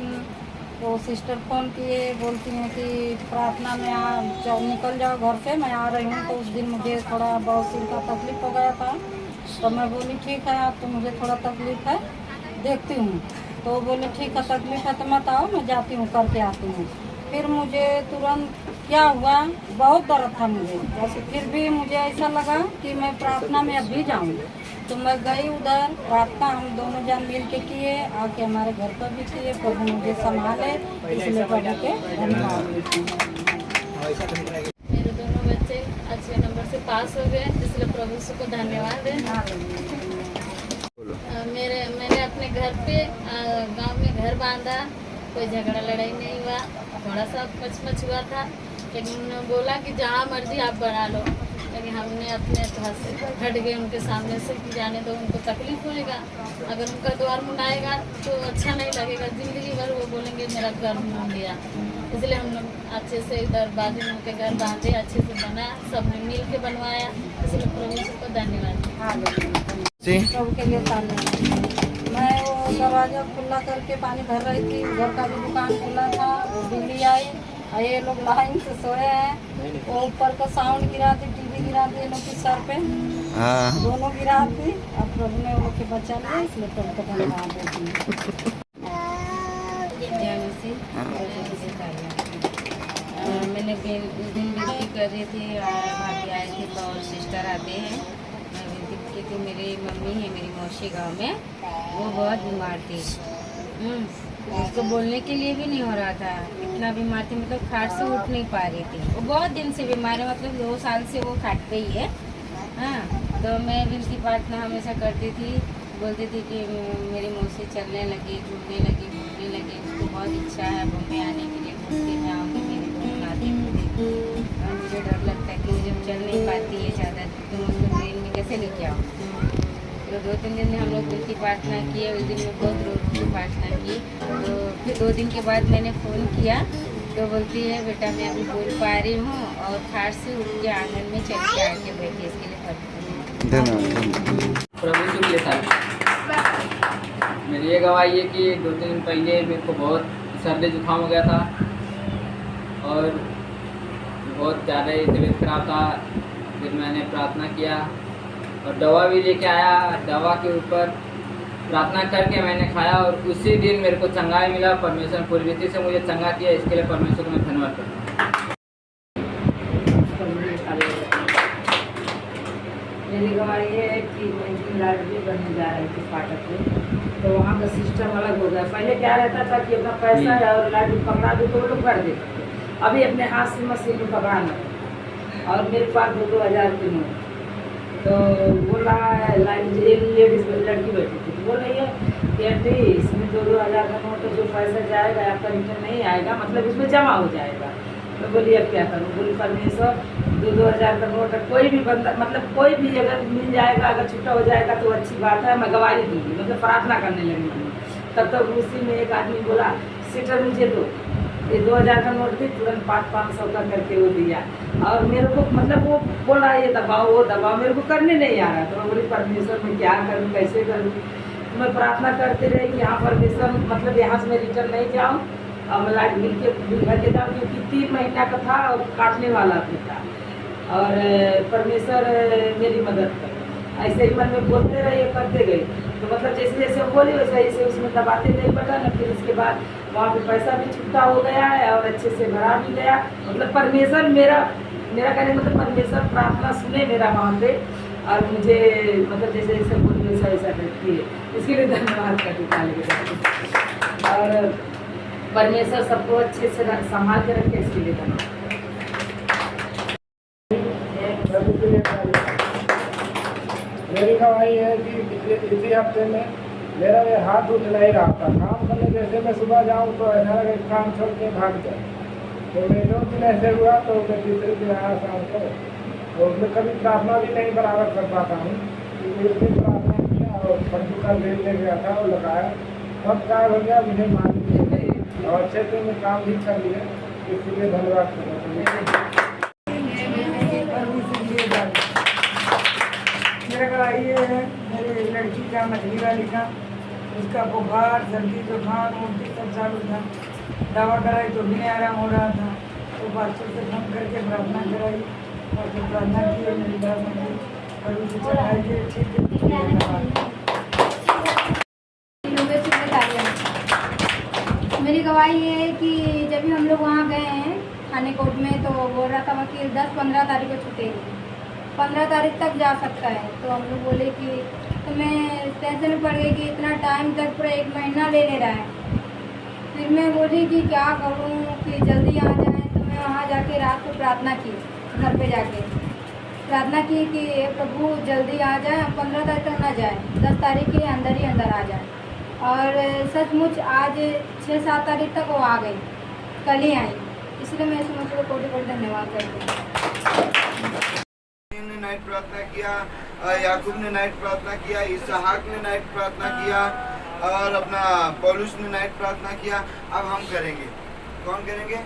वो सिस्टर फ़ोन किए, बोलती हैं कि प्रार्थना में निकल जाओ घर से, मैं आ रही हूँ। तो उस दिन मुझे थोड़ा बवासीर का तकलीफ हो गया था, तो मैं बोली ठीक है, आप तो मुझे थोड़ा तकलीफ है, देखती हूँ। तो बोले ठीक है, तकलीफ है तो मत आओ, मैं जाती हूँ, करके आती हूँ। फिर मुझे तुरंत क्या हुआ, बहुत दर्द था मुझे। बस फिर भी मुझे ऐसा लगा कि मैं प्रार्थना में अभी जाऊँ, तो मैं गई उधर। प्रार्थना हम दोनों जन मिल के किए, आके हमारे घर पर भी किए। प्रभु मुझे संभाले, इसलिए प्रभु के धन्यवाद देती हूँ। मेरे दोनों बच्चे अच्छे नंबर से पास हो गए, इसलिए प्रभु जी को धन्यवाद है। मैंने अपने घर पे गांव में घर बांधा, कोई झगड़ा लड़ाई नहीं हुआ। थोड़ा सा मच हुआ था, लेकिन उन्होंने बोला कि जहाँ मर्जी आप बना लो, लेकिन हमने अपने हाथ से हट गए उनके सामने से कि जाने दो, उनको तकलीफ होएगा। अगर उनका द्वार मुनाएगा तो अच्छा नहीं लगेगा, ज़िंदगी भर वो बोलेंगे मेरा घर मुन गया। इसलिए हम लोग अच्छे से इधर बाजू में उनके घर बांधे, अच्छे से बना, सबने मिल के बनवाया। इसलिए प्रभु जी को धन्यवाद। प्रभु के लिए धन्यवाद। मैं वो दरवाजा खुला करके पानी भर रही थी, घर का भी दुकान खुला था, बिजली आई, ये लोग लाइन से सोए हैं। वो ऊपर का साउंड गिरा दी, टीवी गिरा दी, लोग के सर पे दोनों गिरा दी। अब प्रभु ने वो लोग के बचा लिया, इसलिए प्रभु का धन्यवाद देती हूँ। मैंने उस दिन विनती कर रही थी, भाभी आए थे तो और सिस्टर आते हैं। मैं विनती की थी, मेरी मम्मी है मेरी मौसी गांव में, वो बहुत बीमार थी। उसको बोलने के लिए भी नहीं हो रहा था, इतना बीमार थी, मतलब खाट से उठ नहीं पा रही थी। वो बहुत दिन से बीमार है, मतलब 2 साल से वो खाट पे ही है। हाँ, तो मैं विनती प्रार्थना हमेशा करती थी, बोलती थी कि मेरी मौसी चलने लगी, घूमने लगी, घूमने लगी। उसको बहुत इच्छा है बॉम्बे आने के लिए, घूम के मैं आऊँगी, मेरे को नाती को। और मुझे डर लगता है कि जब चल नहीं पाती है ज़्यादा, तो उसको ट्रेन में कैसे लेके आऊँ। तो 2-3 दिन हम लोग विनती प्रार्थना किए। उस दिन में बहुत रो के प्रार्थना की। तो फिर 2 दिन के बाद मैंने फ़ोन किया, तो बोलती है बेटा मैं अभी बोल पा रही हूँ, और खाट से उठ के आंगन में चल के आके बैठी। इसके लिए प्रभु के साथ मेरी ये गवाही है कि 2-3 दिन पहले मेरे को बहुत सर्दी जुकाम हो गया था, और बहुत ज़्यादा ही तबीयत खराब था। फिर मैंने प्रार्थना किया और दवा भी लेके आया। दवा के ऊपर प्रार्थना करके मैंने खाया, और उसी दिन मेरे को चंगाई मिला। परमेश्वर पूरी रीति से मुझे चंगा किया, इसके लिए परमेश्वर को मैं धन्यवाद करता हूँ। मेरी गवाही ये है कि मैं लाइब्रेरी बनने जा रही थी फाटक में, तो वहाँ का सिस्टम अलग हो गया। पहले क्या रहता था कि अपना पैसा है और लाइब्रेरी पकड़ा दो तो वो लोग कर देते थे। अभी अपने हाथ से मशीन में पकड़ाना, और मेरे पास 2-2 हज़ार के नोट। तो बोल रहा है लाइब्रेरी, एक लेडीज लड़की बैठी थी, तो बोल रही है कि आंटी इसमें 2-2 हज़ार का नोट, जो पैसा जाएगा आपका रिटर्न नहीं आएगा, मतलब इसमें जमा हो जाएगा। तो बोलिए अब क्या करूँ। बोली परमेश्वर 2-2 हज़ार का नोट, कोई भी बंदा, मतलब कोई भी अगर मिल जाएगा, अगर छुट्टा हो जाएगा तो अच्छी बात है, मैं गवाही दूँगी। मतलब प्रार्थना करने लगी मैंने। तब तक उसी में एक आदमी बोला सीटर मुझे दो, ये 2 हज़ार का नोट भी तुरंत 500 का करके वो दिया। और मेरे को मतलब वो बोल रहा है ये दबाओ वो दबाओ, मेरे को करने नहीं आ रहा। तो मैं बोली परमेश्वर मैं क्या करूँ, कैसे करूँ। तो मैं प्रार्थना करते रही कि यहाँ परमेश्वर मतलब यहाँ से मैं रिटर्न नहीं जाऊँ, और मैं लाइट बिल भर के जाऊँ, क्योंकि 3 महीना का था और काटने वाला भी था। और परमेश्वर मेरी मदद कर। ऐसे ही मन में बोलते रहे, करते गए। तो मतलब जैसे जैसे बोली वैसे ऐसे उसमें दबाते गए बटन। फिर उसके बाद वहाँ पे पैसा भी छुट्टा हो गया है, और अच्छे से भरा भी गया। मतलब परमेश्वर मेरा कहने मतलब परमेश्वर प्रार्थना सुने मेरा वहाँ पे, और मुझे मतलब जैसे जैसे बोली वैसा ऐसा करती है। इसके लिए धन्यवाद करती काले। और परमेश्वर सबको अच्छे से संभाल के रखे, इसके लिए धन्यवाद। मेरी गवाही है कि इसी हफ्ते में मेरा ये हाथ उठ नहीं रहा था। काम करने जैसे मैं सुबह जाऊँ तो ऐसा लगे काम छोड़ के भाग जाए। तो मैं 2 दिन ऐसे हुआ, तो मैं तीसरे दिन आया शाम को, और मैं कभी प्रार्थना भी नहीं बराबर कर पाता हूँ, क्योंकि उस दिन प्रार्थना किया और फंडू का बेल ले गया था, वो लगाया, सब काम हो गया, मुझे मालूम नहीं, और अच्छे से मैं काम भी कर लिया। इसलिए धन्यवाद करता हूँ। मेरा ये है मेरी लड़की का, मछली वाली का, उसका बुखार सर्दी जुकाम उल्टी सब चालू था। दवा कराई तो भी नहीं आराम हो रहा था। तो डॉक्टर से फोन करके प्रार्थना कराई, और फिर प्रार्थना की, मेरी प्रार्थना की, और उसे चढ़ाई के ठीक है। मेरी गवाही ये है कि जब भी हम लोग वहाँ गए हैं थाने कोर्ट में, तो बोल रहा था वकील 10-15 तारीख को छूटेगी, 15 तारीख तक जा सकता है। तो हम लोग बोले कि तो मैं टेंशन में पड़ गई कि इतना टाइम तक पूरा 1 महीना ले ले रहा है। फिर मैं बोली कि क्या करूं कि जल्दी आ जाए। तो मैं वहाँ जाके रात को प्रार्थना की, घर पे जाके प्रार्थना की कि प्रभु जल्दी आ जाए, 15 तारीख तक ना जाए, 10 तारीख के अंदर ही अंदर आ जाए। और सचमुच आज 6-7 तारीख तक वो आ गई, कल ही आई। इसलिए मैं समझ को कोटि धन्यवाद करती हूँ। ने नाइट प्रार्थना किया, याकूब ने नाइट प्रार्थना किया, इसहाक ने नाइट प्रार्थना किया और अपना पौलुस ने नाइट प्रार्थना किया। अब हम करेंगे। कौन करेंगे?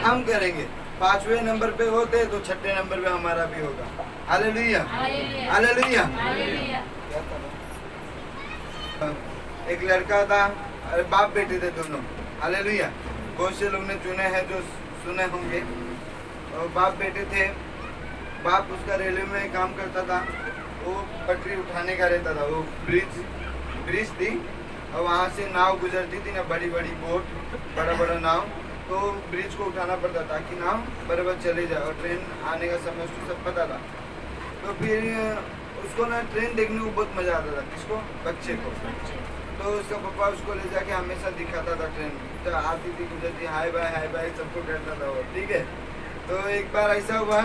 हम करेंगे। 5वें नंबर पे होते तो 6ठे नंबर पे हमारा भी होगा। Hallelujah, hallelujah. एक लड़का था, बाप बेटे थे दोनों। हालेलुया। बहुत से लोग ने चुने हैं जो सुने होंगे। और बाप बेटे थे। बाप उसका रेलवे में काम करता था, वो पटरी उठाने का रहता था। वो ब्रिज थी और वहाँ से नाव गुजरती थी ना, बड़ी बड़ी बोट, बड़ा बड़ा नाव। तो ब्रिज को उठाना पड़ता था कि नाव बराबर चले जाए। और ट्रेन आने का समय उसको सब पता था। तो फिर उसको ना ट्रेन देखने को बहुत मज़ा आता था। किसको? बच्चे को। तो उसका पापा उसको ले जाके हमेशा दिखाता था ट्रेन। तो आती थी, गुजरती, हाय बाय सबको कहता था वो। ठीक है। तो एक बार ऐसा हुआ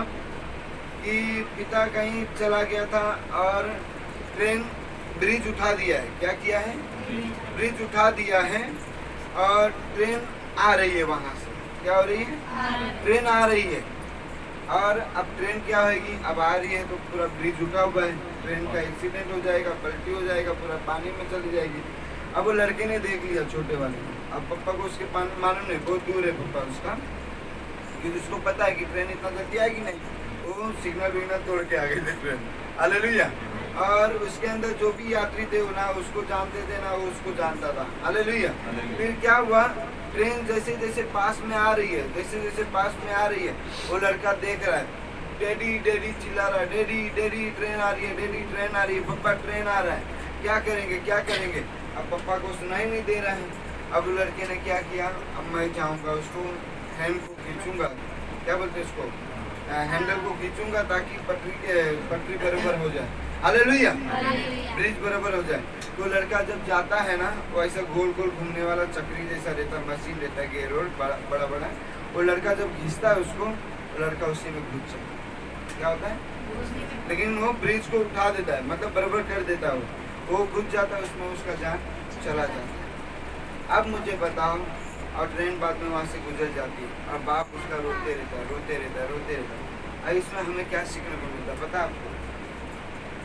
कि पिता कहीं चला गया था और ट्रेन ब्रिज उठा दिया है। क्या किया है? ब्रिज उठा दिया है और ट्रेन आ रही है वहाँ से। क्या हो रही है? ट्रेन आ रही है। और अब ट्रेन क्या होगी? अब आ रही है तो पूरा ब्रिज उठा हुआ है, ट्रेन का एक्सीडेंट हो जाएगा, पलटी हो जाएगा, पूरा पानी में चली जाएगी। अब वो लड़के ने देख लिया, छोटे वाले ने। अब पापा को उसके मालूम नहीं, बहुत दूर है पापा उसका, क्योंकि उसको पता है कि ट्रेन इतना जल्दी आएगी नहीं। वो सिग्नल विग्नल तोड़ के आ गए थे ट्रेन। हालेलुया। और उसके अंदर जो भी यात्री थे ना उसको जानते थे ना वो उसको जानता था। हालेलुया। फिर क्या हुआ? ट्रेन जैसे जैसे पास में आ रही है, जैसे जैसे पास में आ रही है, वो लड़का देख रहा है, डैडी डैडी चिल्ला रहा है, डैडी डैडी ट्रेन आ रही है, डैडी ट्रेन आ रही है, पापा ट्रेन आ रहा है, क्या करेंगे क्या करेंगे? अब पापा को सुनाई नहीं दे रहा है। अब लड़के ने क्या किया? अब मैं जाऊँगा, उसको हैंड को खींचूंगा, क्या बोलते हैं उसको, हैंडल को खींचूंगा ताकि पटरी बराबर हो जाए। हालेलुया। ब्रिज बराबर हो जाए। तो लड़का जब जाता है ना, वो ऐसा गोल गोल घूमने वाला चक्री जैसा रहता, मशीन रहता है, गेयर रोड बड़ा बड़ा। वो लड़का जब घिसता है उसको, वो लड़का उसी में घुस जाता है। क्या होता है? लेकिन वो ब्रिज को उठा देता है, मतलब बराबर कर देता है। वो घुस जाता है उसमें, उसका जान चला जाता है। अब मुझे बताओ, और ट्रेन बाद में वहाँ से गुजर जाती है और बाप उसका रोते रहता है, रोते रहता है, रोते रहता है। अब इसमें हमें क्या सीखने को मिलता है पता है आपको?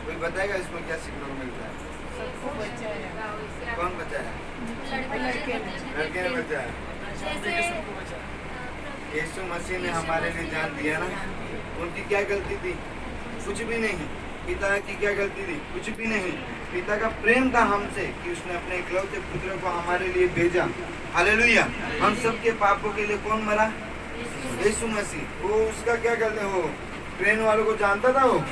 कोई बताएगा इसमें क्या सीखने को मिलता है? कौन बचाया? लड़के ने बचाया। यीशु मसीह ने हमारे लिए जान दिया ना। उनकी क्या गलती थी? कुछ भी नहीं। पिता की क्या गलती थी? कुछ भी नहीं। पिता का प्रेम था हमसे कि उसने अपने इकलौते पुत्र को हमारे लिए भेजा। हालेलुया। हम सबके पापों के लिए कौन मरा? यीशु मसीह। वो उसका क्या करते, वो ट्रेन वालों को जानता था? वो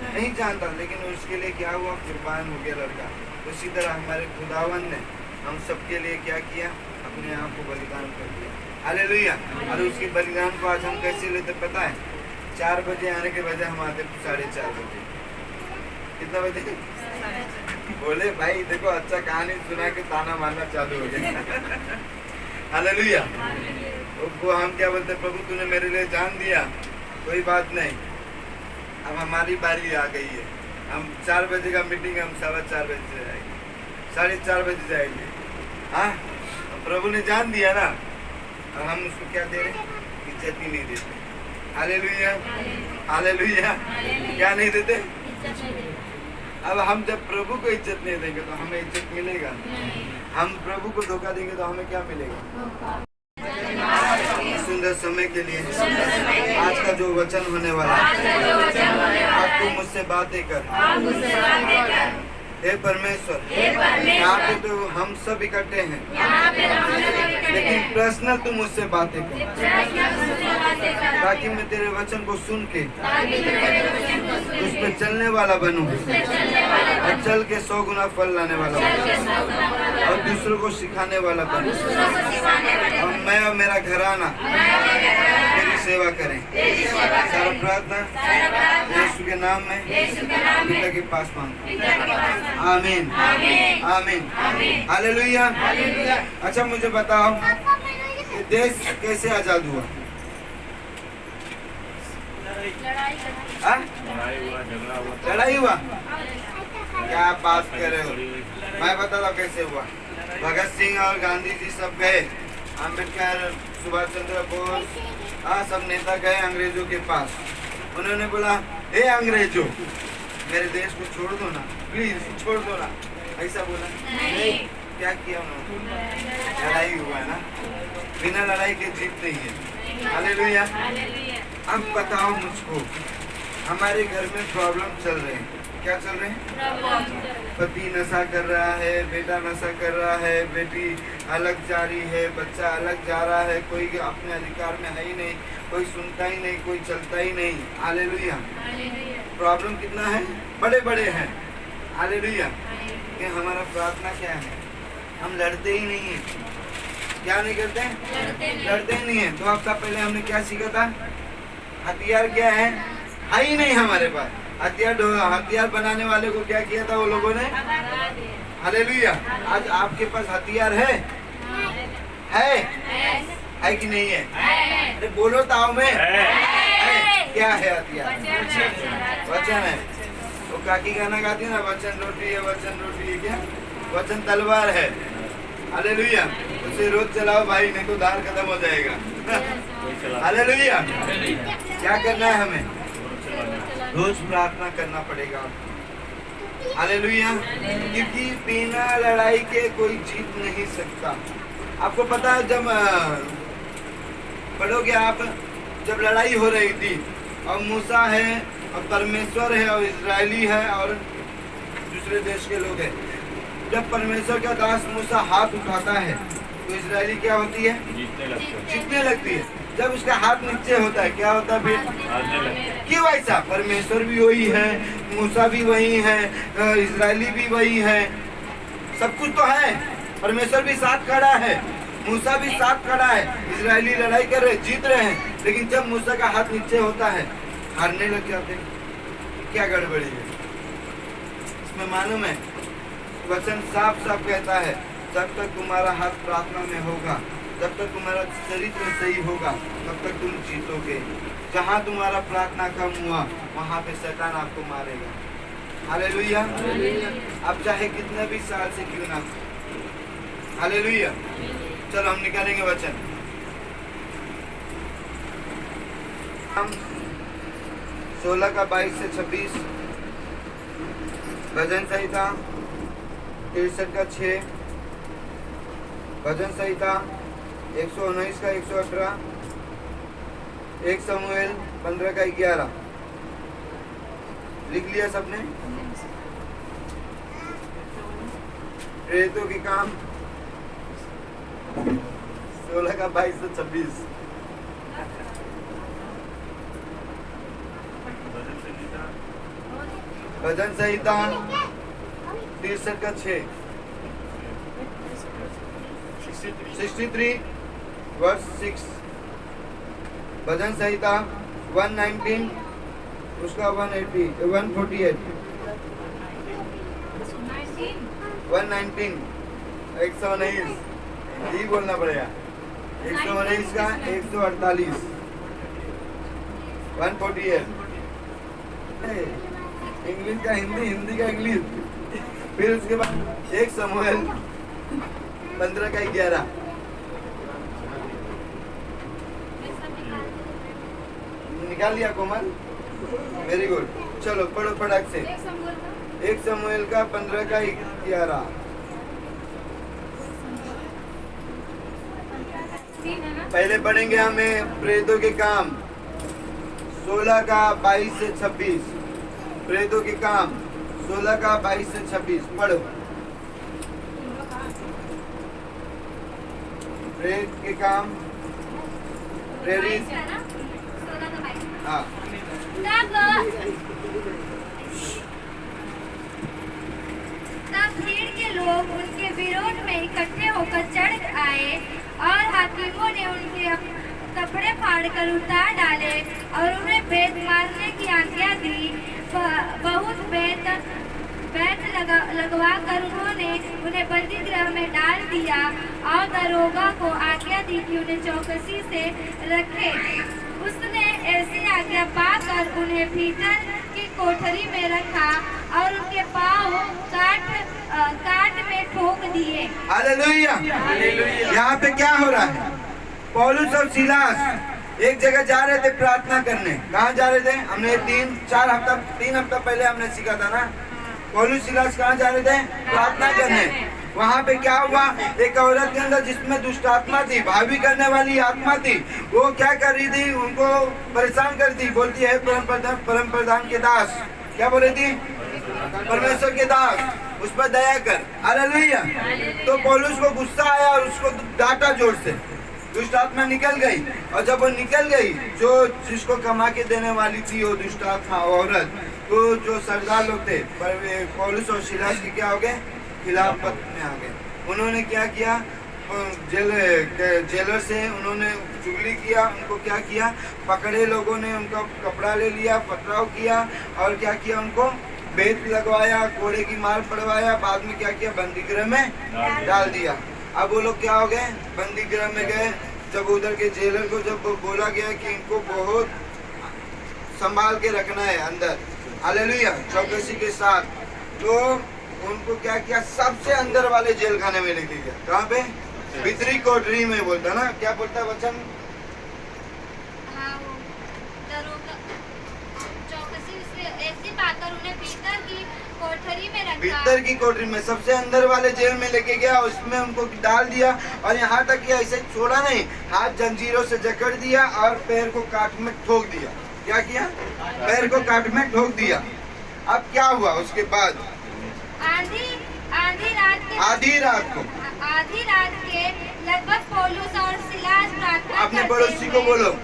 नहीं जानता, लेकिन उसके लिए क्या हुआ? कुर्बान हो गया लड़का। उसी तरह हमारे खुदावन ने हम सबके लिए क्या किया? अपने आप को बलिदान कर दिया। हालेलुया। और उसके बलिदान को आज हम कैसे लेते पता है? 4 बजे आने के बजाय हम आते 4:30 बजे। कितना बजे? बोले भाई देखो अच्छा कहानी सुना के ताना मारना चालू हो गया। हालेलुया। वो हम क्या बोलते? प्रभु तूने मेरे लिए जान दिया, कोई बात नहीं, अब हमारी बारी आ गई है। हम 4 बजे का मीटिंग हम 4:15 बजे जाएंगे, 4:30 बजे जाएंगे। हाँ, प्रभु ने जान दिया ना, और हम उसको क्या दे रहे? इज्जत ही नहीं देते। Hallelujah, hallelujah. क्या नहीं देते? अब हम जब प्रभु को इज्जत नहीं देंगे तो हमें इज्जत मिलेगा? हम प्रभु को धोखा देंगे तो हमें क्या मिलेगा? सुंदर समय के लिए आज का जो वचन होने वाला है, आपको मुझसे बातें कर। हे परमेश्वर, यहाँ पे तो हम सब इकट्ठे हैं, लेकिन पर्सनल तुम मुझसे बातें कर, ताकि मैं तेरे वचन को सुन के उस पर चलने वाला बनूं और चल के 100 गुना फल लाने वाला बनूं और दूसरों को सिखाने वाला बनूं। और मैं और मेरा घराना तेरी सेवा करें। सारा प्रार्थना यीशु के नाम में पिता के पास मांगते हैं। आमीन आमीन हालेलुया। अच्छा मुझे बताओ कि देश कैसे आजाद हुआ? लड़ाई हुआ? क्या बात कर रहे हो? मैं बताता हूँ कैसे हुआ। भगत सिंह और गांधी जी सब गए, अम्बेडकर, सुभाष चंद्र बोस, सब नेता गए अंग्रेजों के पास। उन्होंने बोला, हे अंग्रेजों, मेरे देश को छोड़ दो ना, प्लीज छोड़ दो ना। ऐसा बोला नहीं। क्या किया उन्होंने? लड़ाई हुआ है ना। बिना लड़ाई के जीत नहीं है। हालेलुया। अब बताओ मुझको, हमारे घर में प्रॉब्लम चल रहे हैं। क्या चल रहे हैं? पति नशा कर रहा है, बेटा नशा कर रहा है, बेटी अलग जा रही है, बच्चा अलग जा रहा है, कोई अपने अधिकार में है ही नहीं, कोई सुनता ही नहीं, कोई चलता ही नहीं। हालेलुया। प्रॉब्लम कितना है? बड़े बड़े हैं। हालेलुया। कि हमारा प्रार्थना क्या है? हम लड़ते ही नहीं है। क्या नहीं करते हैं? लड़ते ही नहीं है। तो हफ्ता पहले हमने क्या सीखा था? हथियार क्या है? ही नहीं हमारे पास। हथियार बनाने वाले को क्या किया था वो लोगों ने? हालेलुया। आज आपके पास हथियार है कि नहीं है? अरे बोलो ताओ में है। क्या है हथियार? वचन है। वो काकी गाना गाती है ना, वचन रोटी है, वचन रोटी है। क्या? वचन तलवार है। हालेलुया। उसे रोज चलाओ भाई, नहीं तो धार खत्म हो जाएगा। हालेलुया। क्या करना है हमें? रोज प्रार्थना करना पड़ेगा। हालेलुया। क्योंकि बिना लड़ाई के कोई जीत नहीं सकता। आपको पता है, जब पढ़ोगे आप, जब लड़ाई हो रही थी और मूसा है और परमेश्वर है और इजरायली है और दूसरे देश के लोग हैं, जब परमेश्वर का दास मूसा हाथ उठाता है तो इजरायली क्या होती है? जीतने लगती है। जब उसका हाथ नीचे होता है क्या होता है फिर? क्यों ऐसा? परमेश्वर भी वही है, मूसा भी वही है, इजरायली भी वही है, सब कुछ तो है। परमेश्वर भी साथ खड़ा है, मूसा भी साथ खड़ा है। इजरायली लड़ाई कर रहे, जीत रहे हैं, लेकिन जब मूसा का हाथ नीचे होता है हारने लग जाते हैं। क्या गड़बड़ी है इसमें? मालूम है, वचन साफ साफ कहता है, जब तक तुम्हारा हाथ प्रार्थना में होगा, जब तक तुम्हारा चरित्र सही होगा, तब तक तुम जीतोगे। जहाँ तुम्हारा प्रार्थना कम हुआ वहाँ पे शैतान आपको मारेगा। हालेलुया। अब चाहे कितने भी साल से क्यों ना। हालेलुया। चलो हम निकालेंगे वचन। हम 16 का 22 से 26, भजन संहिता 63 का 6, भजन संहिता 119 का 118, 1 शमूएल 15 का 11। लिख लिया सबने? प्रेरितों के काम 16 का 22 से 26। भजन संहिता 63 का 6, 63 वर्स 6। भजन संहिता 119 उसका 148 119 119 ही बोलना पड़ेगा। 119 का 148 148। इंग्लिश का हिंदी, हिंदी का इंग्लिश। फिर उसके बाद 1 शमूएल 15 का 11। निकाल लिया कोमल? Very good. चलो पढ़ो फटाक से। 1 शमूएल का 15 का 11। पहले पढ़ेंगे हमें प्रेरितों के काम 16 का 22 से 26। प्रेरितों के काम 16 का 22 से 26 पढ़ो। प्रेरित के काम, प्रेरित, हाँ। तब भीड़ के लोग उनके विरोध में इकट्ठे होकर चढ़ आए और हाकिमों ने कपड़े फाड़कर उतार डाले और उन्हें बेत मारने की आज्ञा दी। बहुत बेत लगवा कर उन्होंने उन्हें बंदी गृह में डाल दिया और दरोगा को आज्ञा दी कि उन्हें चौकसी से रखे। उसने ऐसी आज्ञा पाकर उन्हें भीतर की कोठरी में रखा और उनके पाँव काट में ठोक दिए। हालेलुया। यहाँ पे क्या हो रहा है? पौलुस और सिलास एक जगह जा रहे थे प्रार्थना करने। कहाँ जा रहे थे? हमने 3 हफ्ता पहले हमने सीखा था ना। पौलुस सिलास कहाँ जा रहे थे? प्रार्थना करने। वहाँ पे क्या हुआ? एक औरत के अंदर जिसमें दुष्ट आत्मा थी, भावी करने वाली आत्मा थी, वो क्या कर रही थी? उनको परेशान करती, बोलती है परम प्रधान के दास, क्या बोल रही थी? परमेश्वर के दास, उस पर दया कर। हालेलुया। तो पौलुस को गुस्सा आया और उसको डांटा जोर से। दुष्ट आत्मा निकल गई और जब वो निकल गई, जो जिसको कमा के देने वाली थी वो दुष्ट आत्मा औरत, तो जो सरदार लोग थे पौलुस और सिलास के क्या हो गए? खिलाफत में आ गए। उन्होंने क्या किया? जेलर से उन्होंने चुगली किया। उनको क्या किया? पकड़े लोगों ने उनका कपड़ा ले लिया, पथराव किया और क्या किया? उनको बेत लगवाया, कोड़े की मार पड़वाया। बाद में क्या किया? बंदी गृह में डाल दिया। अब वो लोग क्या हो गए? बंदी गृह में गए। जब उधर के जेलर को जब बोला गया कि इनको बहुत संभाल के रखना है अंदर, हालेलुया, चौकसी के साथ, तो उनको क्या किया? सबसे अंदर वाले जेल खाने में लेके गया। कहाँ पे? भीतरी कोठरी में। बोलता ना, क्या बोलता है वचन? भीतर की कोठरी में, सबसे अंदर वाले जेल में लेके गया। उसमें उनको डाल दिया और यहाँ तक कि ऐसे छोड़ा नहीं, हाथ जंजीरों से जकड़ दिया और पैर को काट में ठोक दिया। क्या किया? पैर को काट में ठोक दिया। अब क्या हुआ उसके बाद? आधी रात के लगभग पौलुस और सिलास प्रार्थना अपने पड़ोसी को बोलो,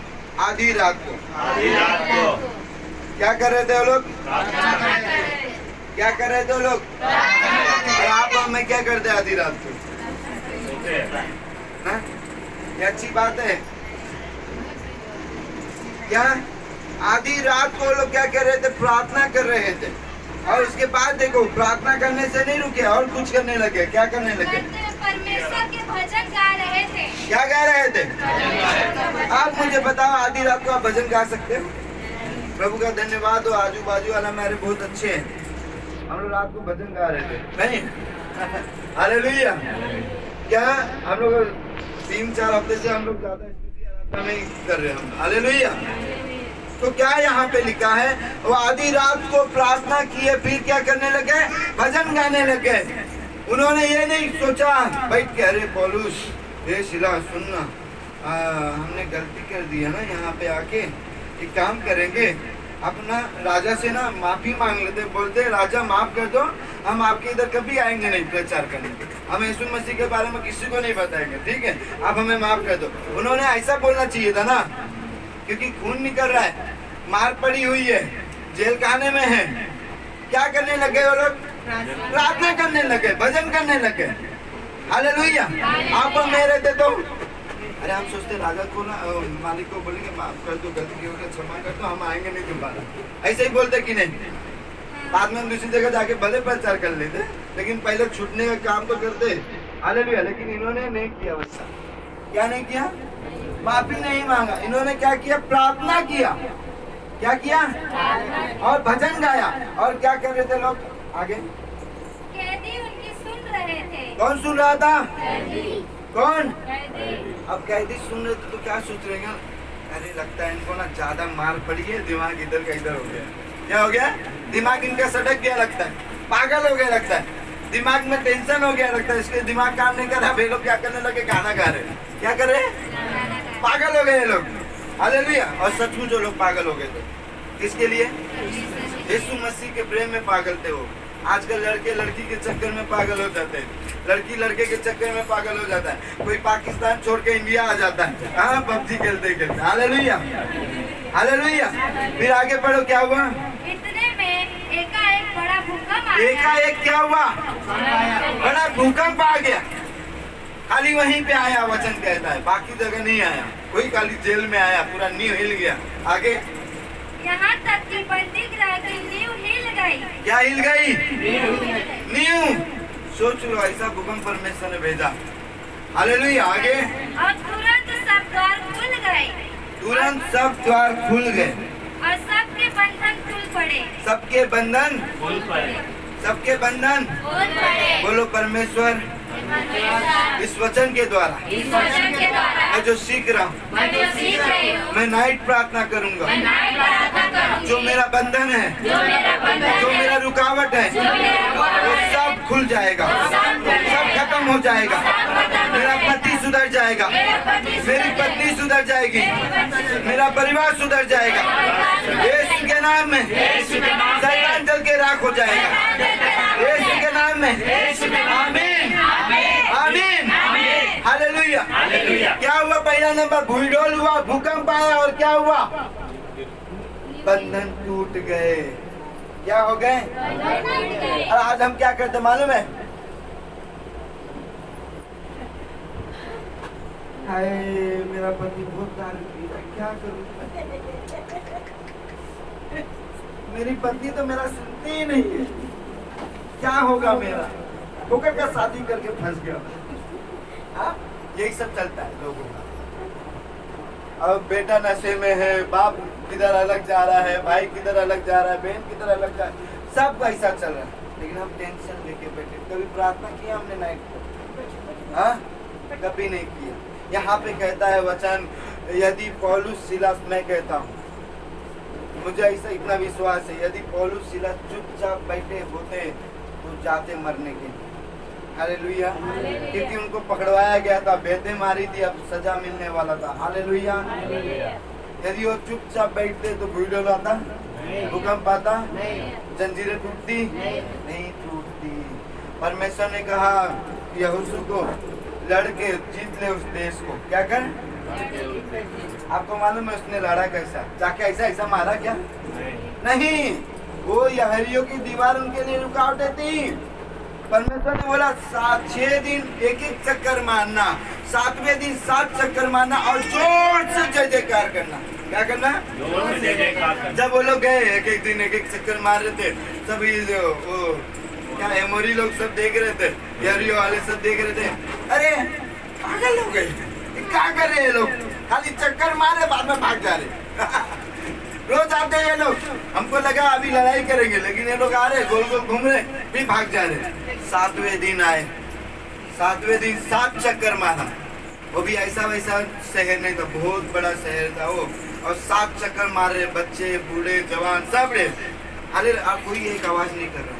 आधी रात को क्या कर रहे थे वो लोग? क्या कर रहे थे वो लोग? और आप हमें क्या करते हैं आधी रात को? ये अच्छी बात है क्या? आधी रात को लोग क्या कर रहे थे? प्रार्थना कर रहे थे। और उसके बाद देखो, प्रार्थना करने से नहीं रुके और कुछ करने लगे। क्या करने लगे? परमेश्वर के भजन गा रहे थे। क्या गा रहे थे? आप मुझे बताओ, आधी रात को आप भजन गा सकते हो? प्रभु का धन्यवाद हो, आजू बाजू वाला मेरे बहुत अच्छे हैं। हम लोग रात को भजन गा रहे थे, नहीं? हालेलुया। क्या हम लोग 3-4 हफ्ते से हम लोग ज्यादा स्तुति आराधना में कर रहे हैं। हालेलुया। तो क्या यहाँ पे लिखा है? वो आधी रात को प्रार्थना किए, फिर क्या करने लगे? भजन गाने लगे। उन्होंने ये नहीं सोचा भाई, कह रहे पौलुस, हे सिलास सुनना, हमने गलती कर दी है ना, यहाँ पे आके एक काम करेंगे, अपना राजा से ना माफी मांग लेते। बोलते राजा माफ कर दो, हम आपके इधर कभी आएंगे नहीं प्रचार करने के, हम यीशु मसीह के बारे में किसी को नहीं बताएंगे, ठीक है? आप हमें माफ कर दो। उन्होंने ऐसा बोलना चाहिए था ना, क्योंकि खून निकल रहा है, मार पड़ी हुई है, जेल खाने में है। क्या करने लगे वो लोग? प्रार्थना करने लगे, भजन करने लगे। हालेलुया। आप मेरे दे दो। अरे हम सोचते राजा को ना, मालिक को बोलेंगे माफ कर दो, गलती की वजह क्षमा कर दो, हम आएंगे नहीं दोबारा। ऐसे ही बोलते कि नहीं? बाद में हम दूसरी जगह जाके भले प्रचार कर लेते, लेकिन पहले छूटने का काम तो करते। हालेलुया। लेकिन इन्होंने नहीं किया वैसा। क्या नहीं किया? माफी नहीं मांगा। इन्होंने क्या किया? प्रार्थना किया। क्या किया? और भजन गाया। और क्या कर रहे थे लोग? आगे कैदी उनकी सुन रहे थे। कौन सुन रहा था? कौन? कैदी। अब कैदी सुन रहे थे तो क्या सोच रहे हैं? अरे लगता है इनको ना ज्यादा मार पड़ी है, दिमाग इधर का इधर हो गया। क्या हो गया? दिमाग इनका सटक गया लगता है, पागल हो गया लगता है, दिमाग में टेंशन हो गया लगता है, इसके दिमाग काम नहीं कर रहा। वे लोग क्या करने लगे? गाना गा रहे। क्या कर रहे? पागल हो गए लोग। हालेलुया। और सचमुच जो लोग पागल हो गए थे, किसके लिए? यीशु मसीह के प्रेम में पागल थे वो। आजकल लड़के लड़की के चक्कर में पागल हो जाते हैं, लड़की लड़के के चक्कर में पागल हो जाता है। कोई पाकिस्तान छोड़ के इंडिया आ जाता है, हाँ, पबजी खेलते खेलते। Hallelujah, hallelujah. फिर आगे बढ़ो, क्या हुआ? इतने में एकाएक बड़ा भूकंप आया। एकाएक क्या हुआ? बड़ा भूकंप आ गया। खाली वहीं पे आया, वचन कहता है, बाकी जगह नहीं आया। वही खाली जेल में आया, पूरा नींव हिल गया। आगे यहाँ तक कि प्रतिग्रह की नींव हिल गई। क्या हिल गई? नींव। सोच लो, ऐसा भूकंप परमेश्वर ने भेजा। हालेलुया। आगे और तुरंत सब द्वार खुल गए। तुरंत सब द्वार खुल गए और सबके बंधन खुल पड़े। सबके बंधन खुल पड़े। सबके बंधन खुल पड़े। बोलो परमेश्वर इस वचन के द्वारा मैं जो सीख रहा हूँ, मैं नाइट प्रार्थना करूंगा। जो मेरा बंधन है, जो मेरा रुकावट है, वो सब खुल जाएगा, सब खत्म हो जाएगा। मेरा पति सुधर जाएगा, मेरी पत्नी सुधर जाएगी, मेरा परिवार सुधर जाएगा। यीशु के नाम में शैतान जल के राख हो जाएगा। यीशु के नाम में आमीन, आमीन, हालेलुया। क्या हुआ? पहला नंबर भूडोल हुआ, भूकंप आया, और क्या हुआ? बंधन टूट गए। क्या हो गए? और आज हम क्या करते मालूम है? हाय, मेरा पति बहुत दारू पी रहा है, क्या करूं? मेरी पत्नी तो मेरा सुनती ही नहीं है, क्या होगा मेरा? होकर का शादी करके फंस गया। हाँ, यही सब चलता है लोगों का। अब बेटा नशे में है, बाप किधर अलग जा रहा है, भाई किधर अलग जा रहा है, बहन किधर अलग जा रहा है, सब ऐसा चल रहा है। लेकिन हम टेंशन लेके बैठे। कभी प्रार्थना किया हमने नाइट को? हाँ, कभी नहीं किया। यहाँ पे कहता है वचन, यदि पौलुस सिलास, मैं कहता हूँ, मुझे ऐसा इतना विश्वास है, यदि पौलुस सिलास चुपचाप बैठे होते तो जाते मरने के लिए। हालेलुया। क्योंकि उनको पकड़वाया गया था, बेटे मारी थी, अब सजा मिलने वाला था। हालेलुया। यदि वो चुपचाप बैठते तो भूडोल आता, भूकंप आता, जंजीरें टूटती नहीं टूटती। परमेश्वर ने कहा यहोशू को, लड़के जीत ले उस देश को। क्या कर? आपको मालूम है उसने लड़ा कैसा? जाके ऐसा ऐसा मारा क्या? नहीं, वो यहूदियों की दीवार उनके लिए रुकावटें थी। परमेश्वर ने बोला 6 दिन एक एक चक्कर मारना, 7वें दिन 7 चक्कर मारना और जोर से जय जयकार करना। क्या करना? जोर से जय जयकार करना। जब वो लोग गए एक एक दिन एक एक चक्कर मार रहे थे, सभी वो क्या एमोरी लोग सब देख रहे थे, यहूदियों वाले सब देख रहे थे। अरे पागल हो गए, क्या कर रहे हैं लोग? खाली चक्कर मार रहे, बाद में भाग जा रहे। रोज आते हैं ये लोग, हमको लगा अभी लड़ाई करेंगे, लेकिन ये लोग आ रहे, गोल गोल घूम रहे, फिर भाग जा रहे। 7वें दिन आए, 7वें दिन 7 चक्कर मारा। वो भी ऐसा वैसा शहर नहीं था, बहुत बड़ा शहर था वो, और 7 चक्कर मार रहे, बच्चे बूढ़े जवान सब रहे। हाले कोई एक आवाज नहीं कर रहा।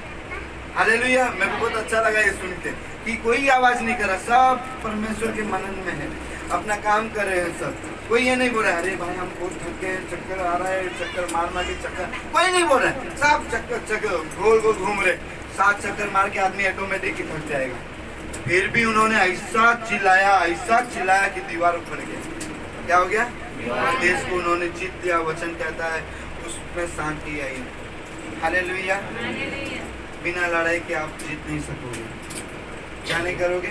हालेलुया। मेरे को बहुत अच्छा लगा ये सुन के कि कोई आवाज नहीं कर रहा, सब परमेश्वर के मनन में है, अपना काम कर रहे हैं सब। कोई ये नहीं बोल रहा है अरे भाई हम बहुत थक गए, चक्कर आ रहा है, चक्कर मारना के चक्कर, कोई नहीं बोल रहा है। सब चक्कर चक्कर गोल गोल घूम रहे। 7 चक्कर मार के आदमी ऑटोमेटिक ही थक जाएगा। फिर भी उन्होंने ऐसा चिल्लाया कि दीवार उखड़ गई। क्या हो गया? देश को उन्होंने जीत लिया। वचन कहता है उसमें शांति आई। हालेलुया। बिना लड़ाई के आप जीत नहीं सकोगे। क्या नहीं करोगे?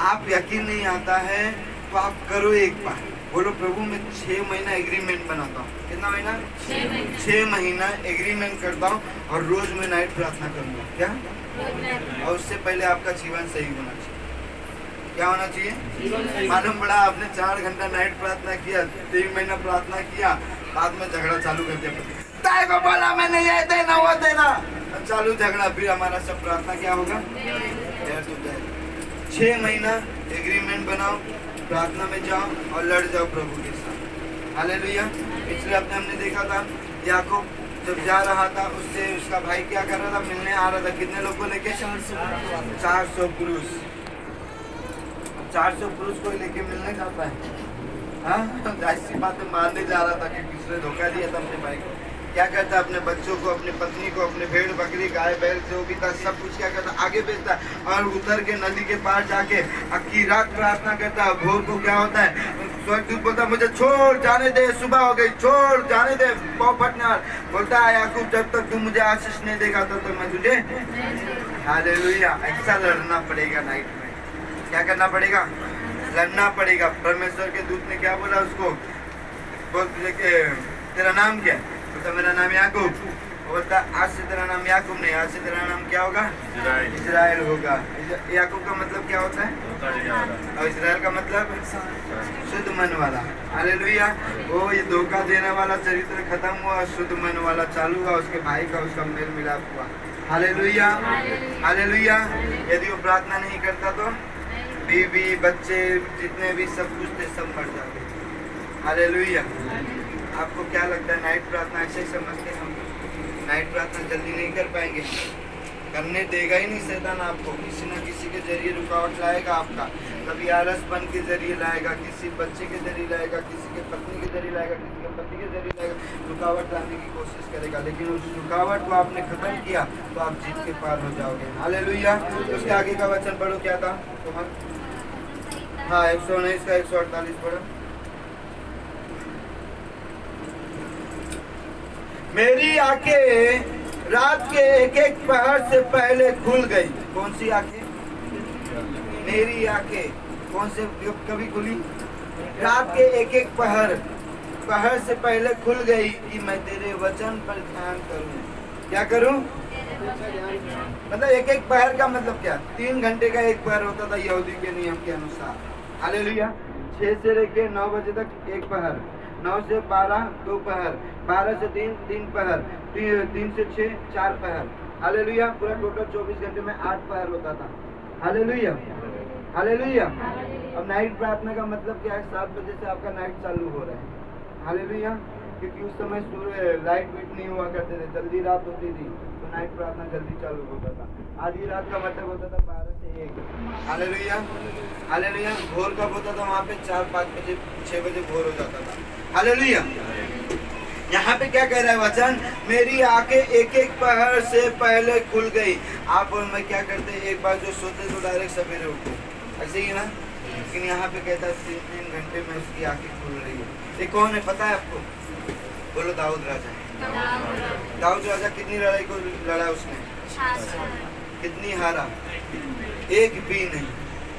आप यकीन नहीं आता है तो आप करो एक बार, बोलो प्रभु मैं 6 महीना एग्रीमेंट बनाता हूँ। कितना महीना? 6 महीना एग्रीमेंट करता हूँ और रोज मैं नाइट प्रार्थना करूँगा। क्या? और उससे पहले आपका जीवन सही होना चाहिए। क्या होना चाहिए? मालूम पड़ा आपने 4 घंटा नाइट प्रार्थना किया, 3 महीना प्रार्थना किया, बाद में झगड़ा चालू कर दिया। ताई को बोला मैंने ये देना वो देना, चालू झगड़ा, फिर हमारा सब प्रार्थना क्या होगा? 6 महीना एग्रीमेंट बनाओ, प्रार्थना में जाओ और लड़ जाओ प्रभु के साथ। हालेलुया। पिछले हफ्ते हमने देखा था याकूब जब जा रहा था, उससे उसका भाई क्या कर रहा था? मिलने आ रहा था। कितने लोग को लेके? 400 पुरुष। 400 पुरुष को लेके मिलने जाता है। हाँ, ऐसी बातें मारने जा रहा था कि किसने धोखा दिया था अपने भाई को। क्या करता है? अपने बच्चों को, अपनी पत्नी को, अपने भेड़ बकरी गाय बैल जो भी था सब कुछ क्या करता, आगे भेजता है और उतर के नदी के पार जाके अक्की रात प्रार्थना करता है। भोर को क्या होता है? स्वर्गदूत बोलता है मुझे छोड़ जाने दे, सुबह हो गई, छोड़ जाने दे, पाँव फटने वाला। बोलता है याकूब जब तक तू मुझे आशीष नहीं देगा तब तक मैं तुझे। हालेलुया। ऐसा लड़ना पड़ेगा नाइट में। क्या करना पड़ेगा? लड़ना पड़ेगा। परमेश्वर के दूत ने क्या बोला उसको? बोल तुझे तेरा नाम क्या है? बोलता मेरा नाम याकूब। वो बोलता आज से तेरा नाम याकूब नहीं, आज से तेरा नाम क्या होगा? इजराइल होगा। याकूब का मतलब क्या होता है? और इजराइल का मतलब शुद्ध मन वाला। हालेलुया। वो ये धोखा देने वाला चरित्र खत्म हुआ, शुद्ध मन वाला चालू हुआ, उसके भाई का उसका मेल मिलाप हुआ। Hallelujah, hallelujah. यदि वो प्रार्थना नहीं करता तो बीवी बच्चे जितने भी सब कुछ थे सब मर जाते। हालेलुया। आपको क्या लगता है नाइट प्रार्थना ऐसे समझते हम? नाइट प्रार्थना जल्दी नहीं कर पाएंगे, करने देगा ही नहीं शैतान आपको। किसी न किसी के जरिए रुकावट लाएगा आपका। कभी आलसपन के जरिए लाएगा, किसी बच्चे के जरिए लाएगा, किसी के पत्नी के जरिए लाएगा, किसी के पति के जरिए लाएगा, रुकावट लाने की कोशिश करेगा। लेकिन उस रुकावट को आपने खत्म किया तो आप जीत के पार हो जाओगे। हालेलुया। उसके आगे का वचन पढ़ो, क्या था? तो हाँ 119 का 148 पढ़ो। मेरी आंखें रात के एक एक पहर से पहले खुल गई। कौन सी आंखें? मेरी आंखें कौन से कभी खुली? रात के एक एक पहर से पहले खुल गई कि मैं तेरे वचन पर ध्यान करूं। क्या करूं? मतलब एक एक पहर का मतलब क्या? 3 घंटे का एक पहर होता था यहूदी के नियम के अनुसार। हालेलुया। 6 से लेके 9 बजे तक एक पहर, 9 से 12 2 पहर, 12 से 3 पहर, 3 से 6 4 पहर। हालेलुया। पूरा टोटल 24 घंटे में 8 पहर होता था। Hallelujah, hallelujah. अब नाइट प्रार्थना का मतलब क्या है? 7 बजे से आपका नाइट चालू हो रहा है। हालेलुया। क्योंकि उस समय सूर्य लाइट वेट नहीं हुआ करते थे, जल्दी रात होती थी तो नाइट प्रार्थना जल्दी चालू होता था। आधी रात का मतलब होता था 12 से 1। Hallelujah, hallelujah. भोर कब होता था? वहाँ पे 4-5 बजे 6 बजे भोर हो जाता था। हालेलुया। यहाँ पे क्या कह रहा है वचन? मेरी आंखें एक एक पहर से पहले खुल गई। आप और मैं क्या करते हैं? एक बार जो सोते तो डायरेक्ट सवेरे उठते, ऐसे ही ना। लेकिन यहाँ पे कहता है 3 घंटे में उसकी आंखें खुल रही है। ये कौन है पता है आपको? बोलो दाऊद राजा। दाऊद राजा कितनी लड़ाई को लड़ा उसने? कितनी हारा? एक भी नहीं।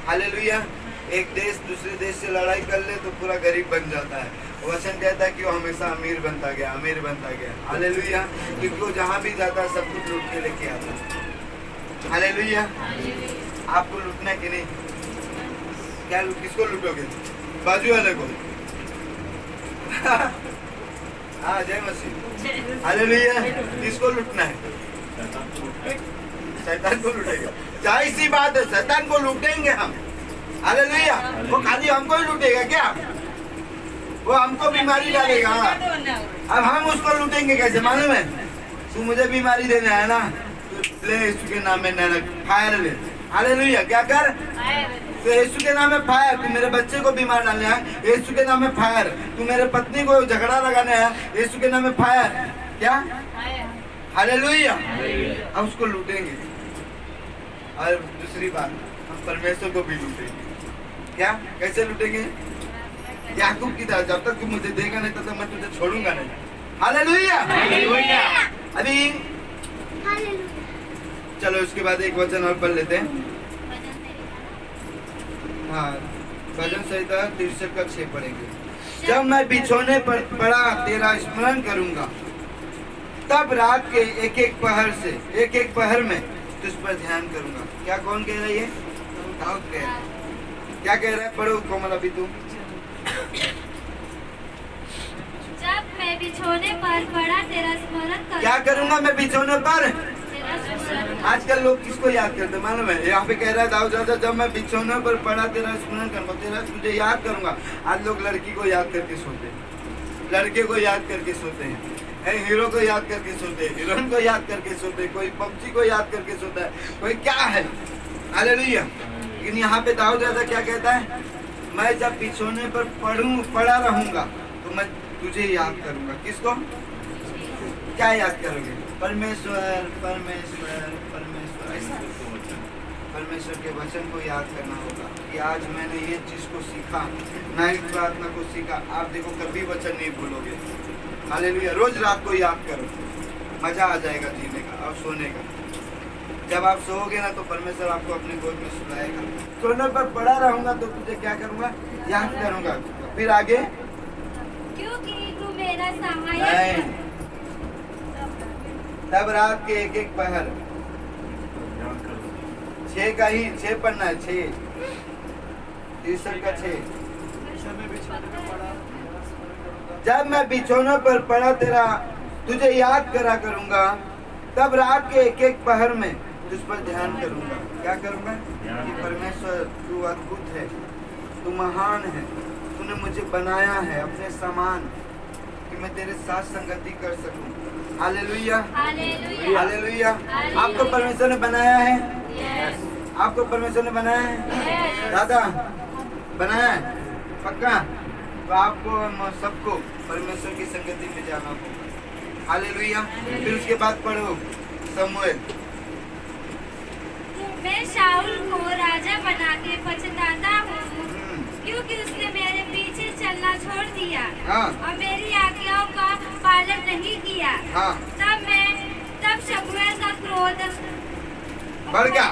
हालेलुया। एक देश दूसरे देश से लड़ाई कर ले तो पूरा गरीब बन जाता है। वचन कहता है कि वो हमेशा अमीर बनता गया, अमीर बनता गया। हालेलुया। क्योंकि वो जहाँ भी जाता है सब कुछ लूट के लेके आता है। हालेलुया। आपको लूटना कि नहीं? क्या किसको लूटोगे? बाजू वाले को? हाँ, जय मसीह। हालेलुया। किसको लूटना है? शैतान को लूटेगा। जाहिर सी बात है, शैतान को लूटेंगे हम। हालेलुया। वो खाली हमको ही लूटेगा क्या? वो हमको बीमारी डालेगा। अब हम उसको लूटेंगे कैसे? मालूम है? तू मुझे बीमारी देना है ना, तो ले यीशु के नाम में नरक फायर ले। हालेलुया। क्या कर? तो यीशु के नाम में फायर। तू मेरे बच्चे को बीमार डालना है, यीशु के नाम में फायर। तू मेरे पत्नी को झगड़ा लगाना है, यीशु के नाम में फायर। क्या? हालेलुया। हम उसको लूटेंगे। और दूसरी बात, हम परमेश्वर को भी लूटेंगे। क्या? कैसे लूटेंगे? याकूब की तरह, जब तक तू मुझे देगा नहीं तब तक मैं तुझे छोड़ूंगा नहीं। हालेलुया। अभी चलो उसके बाद एक वचन और पढ़ लेते हैं। हाँ, भजन संहिता 63 का 6 पढ़ेंगे। जब मैं बिछोने पर पड़ा तेरा स्मरण करूंगा, तब रात के एक एक पहर में तुझ पर ध्यान करूंगा। क्या कौन कह रही है? दाऊद कह रहा है। क्या कह रहा है? पढ़ो कोमल अभी तुम। जब मैं बिछोने पर पड़ा तेरा स्मरण करूंगा। क्या करूंगा मैं बिछोने पर? आजकल लोग किसको याद करते मालूम है? यहाँ पे कह रहा है दाऊद राजा, जब मैं बिछोने पर पड़ा तेरा स्मरण करूंगा, तेरा तुझे याद करूंगा। आज लोग लड़की को याद करके सोते हैं, लड़के को याद करके सोते हैं, हीरो को याद करके सोते हैं, हीरोइन को याद करके सोते हैं, कोई पबजी को याद करके सोता है, कोई क्या है। हालेलुया। लेकिन यहाँ पे दाऊद राजा क्या कहता है? मैं जब बिछोने पर पड़ा रहूंगा तो मैं तुझे याद करूंगा। किसको? क्या याद करोगे? परमेश्वर, परमेश्वर, परमेश्वर। ऐसा परमेश्वर के वचन को याद करना होगा कि आज मैंने ये चीज को सीखा, नाइट प्रार्थना को सीखा। आप देखो कभी वचन नहीं भूलोगे। हालेलुया। रोज रात को याद करो, मजा आ जाएगा जीने का और सोने का। जब आप सोओगे ना तो परमेश्वर आपको अपने गोद में सुलाएगा। सोने पर पड़ा रहूंगा तो तुझे क्या करूंगा, याद करूंगा। फिर आगे, क्योंकि तू मेरा सहायक नहीं, तब रात के एक एक पहर, 6 का ही 6 पढ़ना है, 6 तीसर का 6। जब मैं बिछौनों पर पड़ा तेरा तुझे याद करा करूंगा, तब रात के एक एक पहर में तुझ पर ध्यान करूंगा। क्या करूंगा कि परमेश्वर तू अद्भुत है, तू महान है, तूने मुझे बनाया है अपने समान कि मैं तेरे साथ संगति कर सकूं। Hallelujah, hallelujah. आपको परमेश्वर ने बनाया है, आपको परमेश्वर ने बनाया है, दादा बनाया है पक्का। तो आपको सबको परमेश्वर की संगति में जाना होगा। हालेलुया। फिर उसके बाद पढ़ो शमूएल। मैं शाऊल को राजा बना के पछताता हूँ, क्योंकि उसने मेरे पीछे चलना छोड़ दिया और मेरी आज्ञाओं का पालन नहीं किया। तब शमूएल का क्रोध बढ़ गया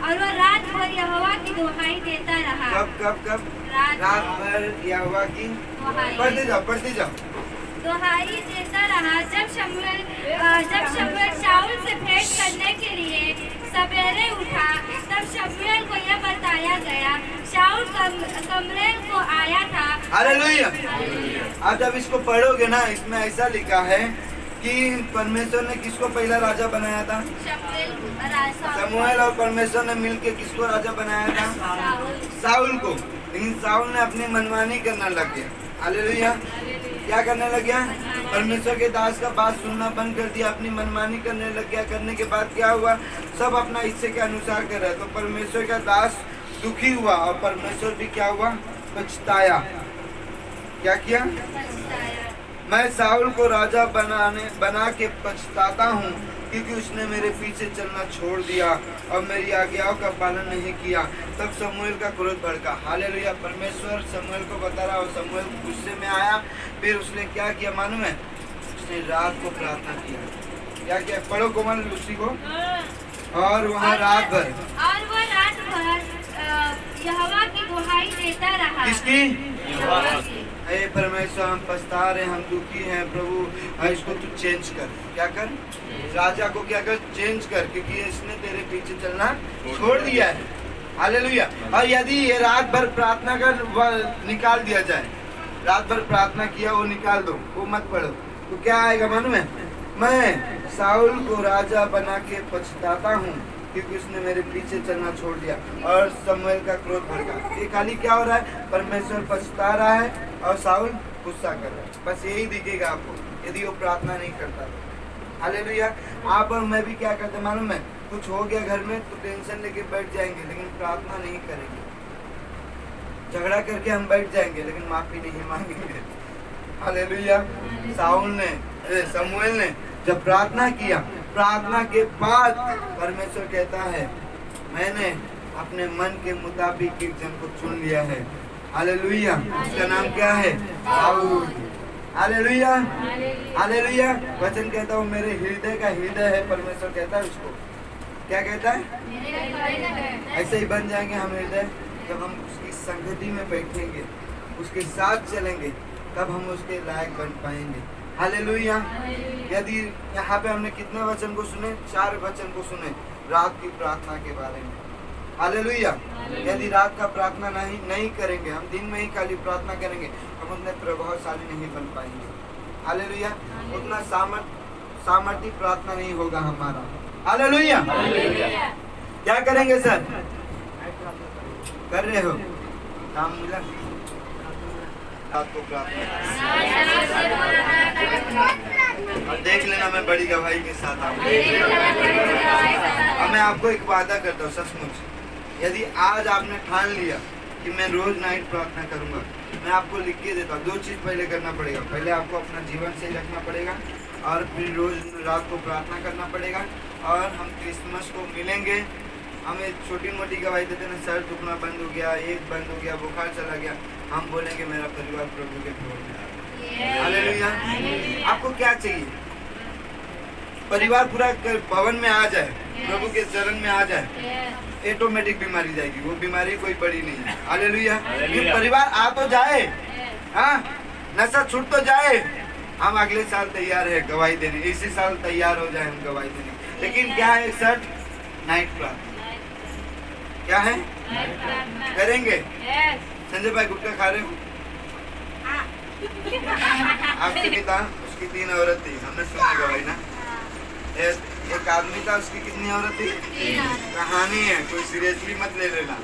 और वो रात भर यहोवा की दुहाई देता रहा। कब रात भर यहोवा की पढ़ते जाओ दुहाई देता रहा। जब शमूएल शाऊल से भेंट करने के लिए सवेरे उठा, तब शमूएल को यह बताया गया शाऊल कमरेल को आया था। हालेलुया। आप जब इसको पढ़ोगे ना, इसमें ऐसा लिखा है कि परमेश्वर ने किसको पहला राजा बनाया था, शमूएल, और परमेश्वर ने मिलके किसको राजा बनाया था, शाऊल को। लेकिन शाऊल ने अपनी मनमानी करना लग गया। हालेलुया। क्या करने लग गया, परमेश्वर के दास का बात सुनना बंद कर दिया, अपनी मनमानी करने लग गया। करने के बाद क्या हुआ, सब अपना इच्छे के अनुसार कर रहा है। तो परमेश्वर का दास दुखी हुआ और परमेश्वर भी क्या हुआ, पछताया। क्या किया, मैं शाऊल को राजा बना के पछताता हूँ, क्योंकि उसने मेरे पीछे चलना छोड़ दिया और मेरी आज्ञाओं का पालन नहीं किया। तब शमूएल का क्रोध भड़का। हालेलुया। परमेश्वर शमूएल को बता रहा और शमूएल गुस्से में आया। फिर उसने क्या किया मालूम है, उसने रात को प्रार्थना किया। क्या किया, पढ़ो कोमल उसी को। और वहाँ रात भर यहोवा की दुहाई देता रहा। किसकी, हे परमेश्वर हम पछता रहे, हम दुखी हैं प्रभु, इसको तू चेंज कर। क्या कर, राजा को क्या कर, चेंज कर, क्योंकि इसने तेरे पीछे चलना छोड़ दिया है। हालेलुया। और यदि ये रात भर प्रार्थना कर निकाल दिया जाए, रात भर प्रार्थना किया वो निकाल दो, वो मत पढ़ो, तो क्या आएगा मालूम है, मैं शाऊल को राजा बना के पछताता हूँ, क्योंकि उसने मेरे पीछे चलना छोड़ दिया। और शमूएल का क्रोध भड़का। ये खाली क्या हो रहा है, परमेश्वर पछता रहा है और शाऊल गुस्सा कर रहा है। बस यही दिखेगा आपको यदि वो प्रार्थना नहीं करता। हालेलुया। आप और मैं भी क्या करते मालूम है, कुछ हो गया घर में तो टेंशन लेके बैठ जाएंगे, लेकिन प्रार्थना नहीं करेंगे। झगड़ा करके हम बैठ जाएंगे, लेकिन माफी नहीं मांगेंगे। हालेलुया। शमूएल ने जब प्रार्थना किया, प्रार्थना के बाद परमेश्वर कहता है मैंने अपने मन के मुताबिक एक जन को चुन लिया है। हालेलुया। उसका नाम क्या है, शाऊल। Hallelujah, hallelujah. वचन कहता हूँ मेरे हृदय का हृदय है। परमेश्वर कहता है उसको, क्या कहता है, ऐसे ही बन जाएंगे हम हृदय जब हम उसकी संगति में बैठेंगे, उसके साथ चलेंगे, तब हम उसके लायक बन पाएंगे। हालेलुया। यदि यहाँ पे हमने कितने वचन को सुने, 4 वचन को सुने रात की प्रार्थना के बारे में। हालेलुया। यदि रात का प्रार्थना नहीं करेंगे, हम दिन में ही खाली प्रार्थना करेंगे, हम उतने प्रभावशाली नहीं बन पाएंगे। हालेलुया। उतना सामर्थ्य प्रार्थना नहीं होगा हमारा। हालेलुया। क्या करेंगे सर, कर रहे हो काम मिला, रात को प्रार्थना और देख लेना मैं बड़ी गवाही के साथ आऊँ। अब मैं आपको एक वादा करता हूँ सचमुच, यदि आज आपने ठान लिया कि मैं रोज नाइट प्रार्थना करूँगा, मैं आपको लिख के देता हूँ। 2 चीज़ पहले करना पड़ेगा। पहले आपको अपना जीवन सही रखना पड़ेगा और फिर रोज रात को प्रार्थना करना पड़ेगा। और हम क्रिसमस को मिलेंगे, हमें छोटी मोटी गवाही देते ना, सर दुखना बंद हो गया, एक बंद हो गया, बुखार चला गया, हम बोलेंगे मेरा परिवार प्रभु के भोग में आ गया। हालेलुया। आपको क्या चाहिए, परिवार पूरा भवन में आ जाए, प्रभु के चरण में आ जाए, ऑटोमेटिक बीमारी जाएगी। वो बीमारी कोई बड़ी नहीं है। हालेलुया। ये परिवार आ तो जाए, हाँ, नशा छूट तो जाए। हम अगले साल तैयार है गवाही देने, इसी साल तैयार हो जाए हम गवाही देने। लेकिन क्या है शर्त? नाइट प्रार्थना। क्या है? करेंगे? संजय भाई गुटखा खा रहे हो? आपके पिता, उसकी 3 औरत थी, हमने सुनी गवाही ना। एक आदमी था, उसकी कितनी औरत थी? कहानी है, कोई सीरियसली मत ले लेना।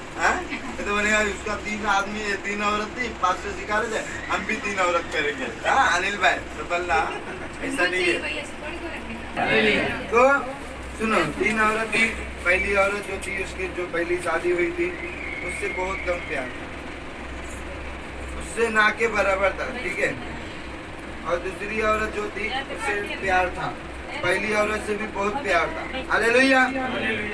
तो बनेगा उसका 3 आदमी 3 औरत थी, पास्टर सिखा रहे थे, हम भी 3 औरत करेंगे। अनिल भाई सफलना ऐसा नहीं है। तो सुनो, 3 औरत थी। पहली औरत जो थी, उसकी जो पहली शादी हुई थी, उससे बहुत कम प्यार था, उससे ना के बराबर था, ठीक है। और दूसरी औरत जो थी, उससे प्यार था, पहली औरत से भी बहुत प्यार था। हालेलुया।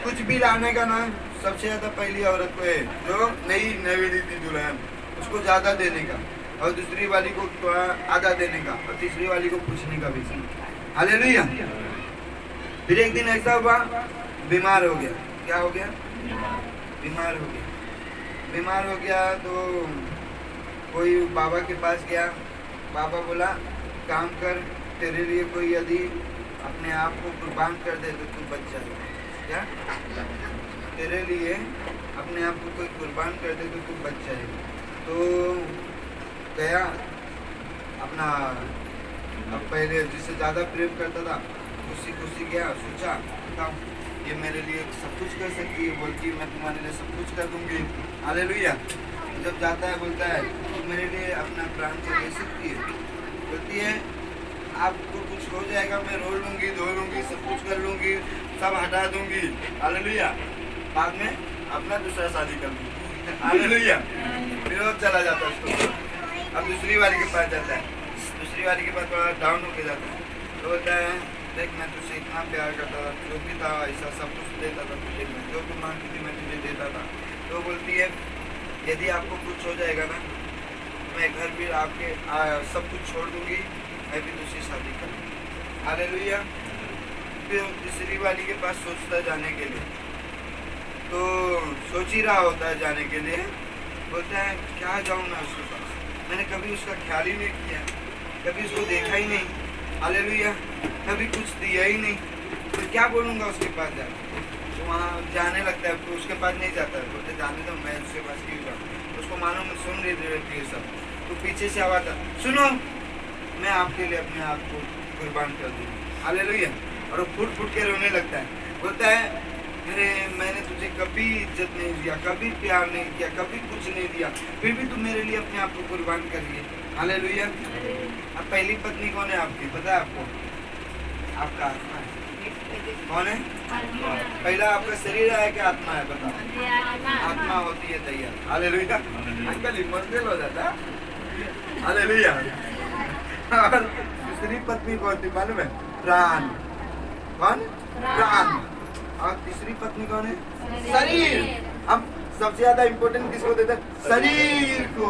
कुछ भी लाने का ना सबसे ज्यादा पहली औरत को है, जो नई नवेली थी दुल्हन, उसको ज्यादा देने का, और दूसरी वाली को थोड़ा आधा देने का, और तीसरी वाली को पूछने का भी। हालेलुया। फिर एक दिन ऐसा हुआ, बीमार हो गया। क्या हो गया? बीमार हो गया। बीमार हो गया तो कोई बाबा के पास गया। बाबा बोला, काम कर, तेरे लिए कोई यदि अपने आप को कुर्बान कर दे तो तू बच जाएगा। क्या? तेरे लिए अपने आप को कोई कुर्बान कर दे तो तू बच जाएगा। तो गया अपना, अब पहले जिससे ज़्यादा प्रेम करता था खुशी गया, सोचा ये मेरे लिए सब कुछ कर सकती है, बोलती है मैं तुम्हारे लिए सब कुछ कर दूंगी। हालेलुया। जब जाता है बोलता है तो मेरे लिए अपना प्राण को दे सकती है, बोलती है आपको कुछ हो जाएगा, मैं रो लूँगी, धो लूँगी, सब कुछ कर लूँगी, सब हटा दूँगी। हालेलुया। बाद में अपना दूसरा शादी कर लूँगी। हालेलुया। फिर वो चला जाता है उसको। अब दूसरी वाली के पास जाता है, दूसरी वाली के पास थोड़ा डाउन होके जाता है, तो बोलता है देख मैं तुझसे इतना प्यार करता था, जो भी था ऐसा सब कुछ देता था तुझे, जो तू मांगती थी मैं तुझे देता था। तो बोलती है यदि आपको कुछ हो जाएगा ना, मैं घर भी आपके सब कुछ छोड़ दूँगी, मैं भी दूसरी शादी करूँगी। हालेलुया। फिर तीसरी वाली के पास सोचता जाने के लिए, तो सोच ही रहा होता है जाने के लिए, बोलता है क्या जाऊँ मैं उसके पास, मैंने कभी उसका ख्याल ही नहीं किया, कभी उसको देखा ही नहीं। हालेलुया। कभी कुछ दिया ही नहीं, तो क्या बोलूँगा उसके पास जाकर। तो वहाँ जाने लगता है, तो उसके पास नहीं जाता है, बोलते जाने दो, मैं उसके पास क्यों जाऊँ। उसको मानो मैं सुन रही रहती है सब, तो पीछे से आवाज़ आता सुनो मैं आपके लिए अपने आप को कुर्बान कर दूँगी। हालेलुया। और वो फुट फुट के रोने लगता है, बोलता है अरे मैंने तुझे कभी इज्जत नहीं दिया, कभी प्यार नहीं किया, कभी कुछ नहीं दिया, फिर भी तू मेरे लिए अपने आप को कुर्बान कर लिए। हालेलुया। अब पहली पत्नी कौन है आपकी, पता है आपको? आपका आत्मा है। कौन है? पहला आपका शरीर है कि आत्मा है? बताओ। आत्मा होती है तैयार। हालेलुया। अंकल इमोशनल हो जाता। हालेलुया। और दूसरी पत्नी कौन थी मालूम है? प्राण। कौन? प्राण। और तीसरी पत्नी कौन है? शरीर। अब सबसे ज्यादा इम्पोर्टेंट किसको देते हैं? शरीर को।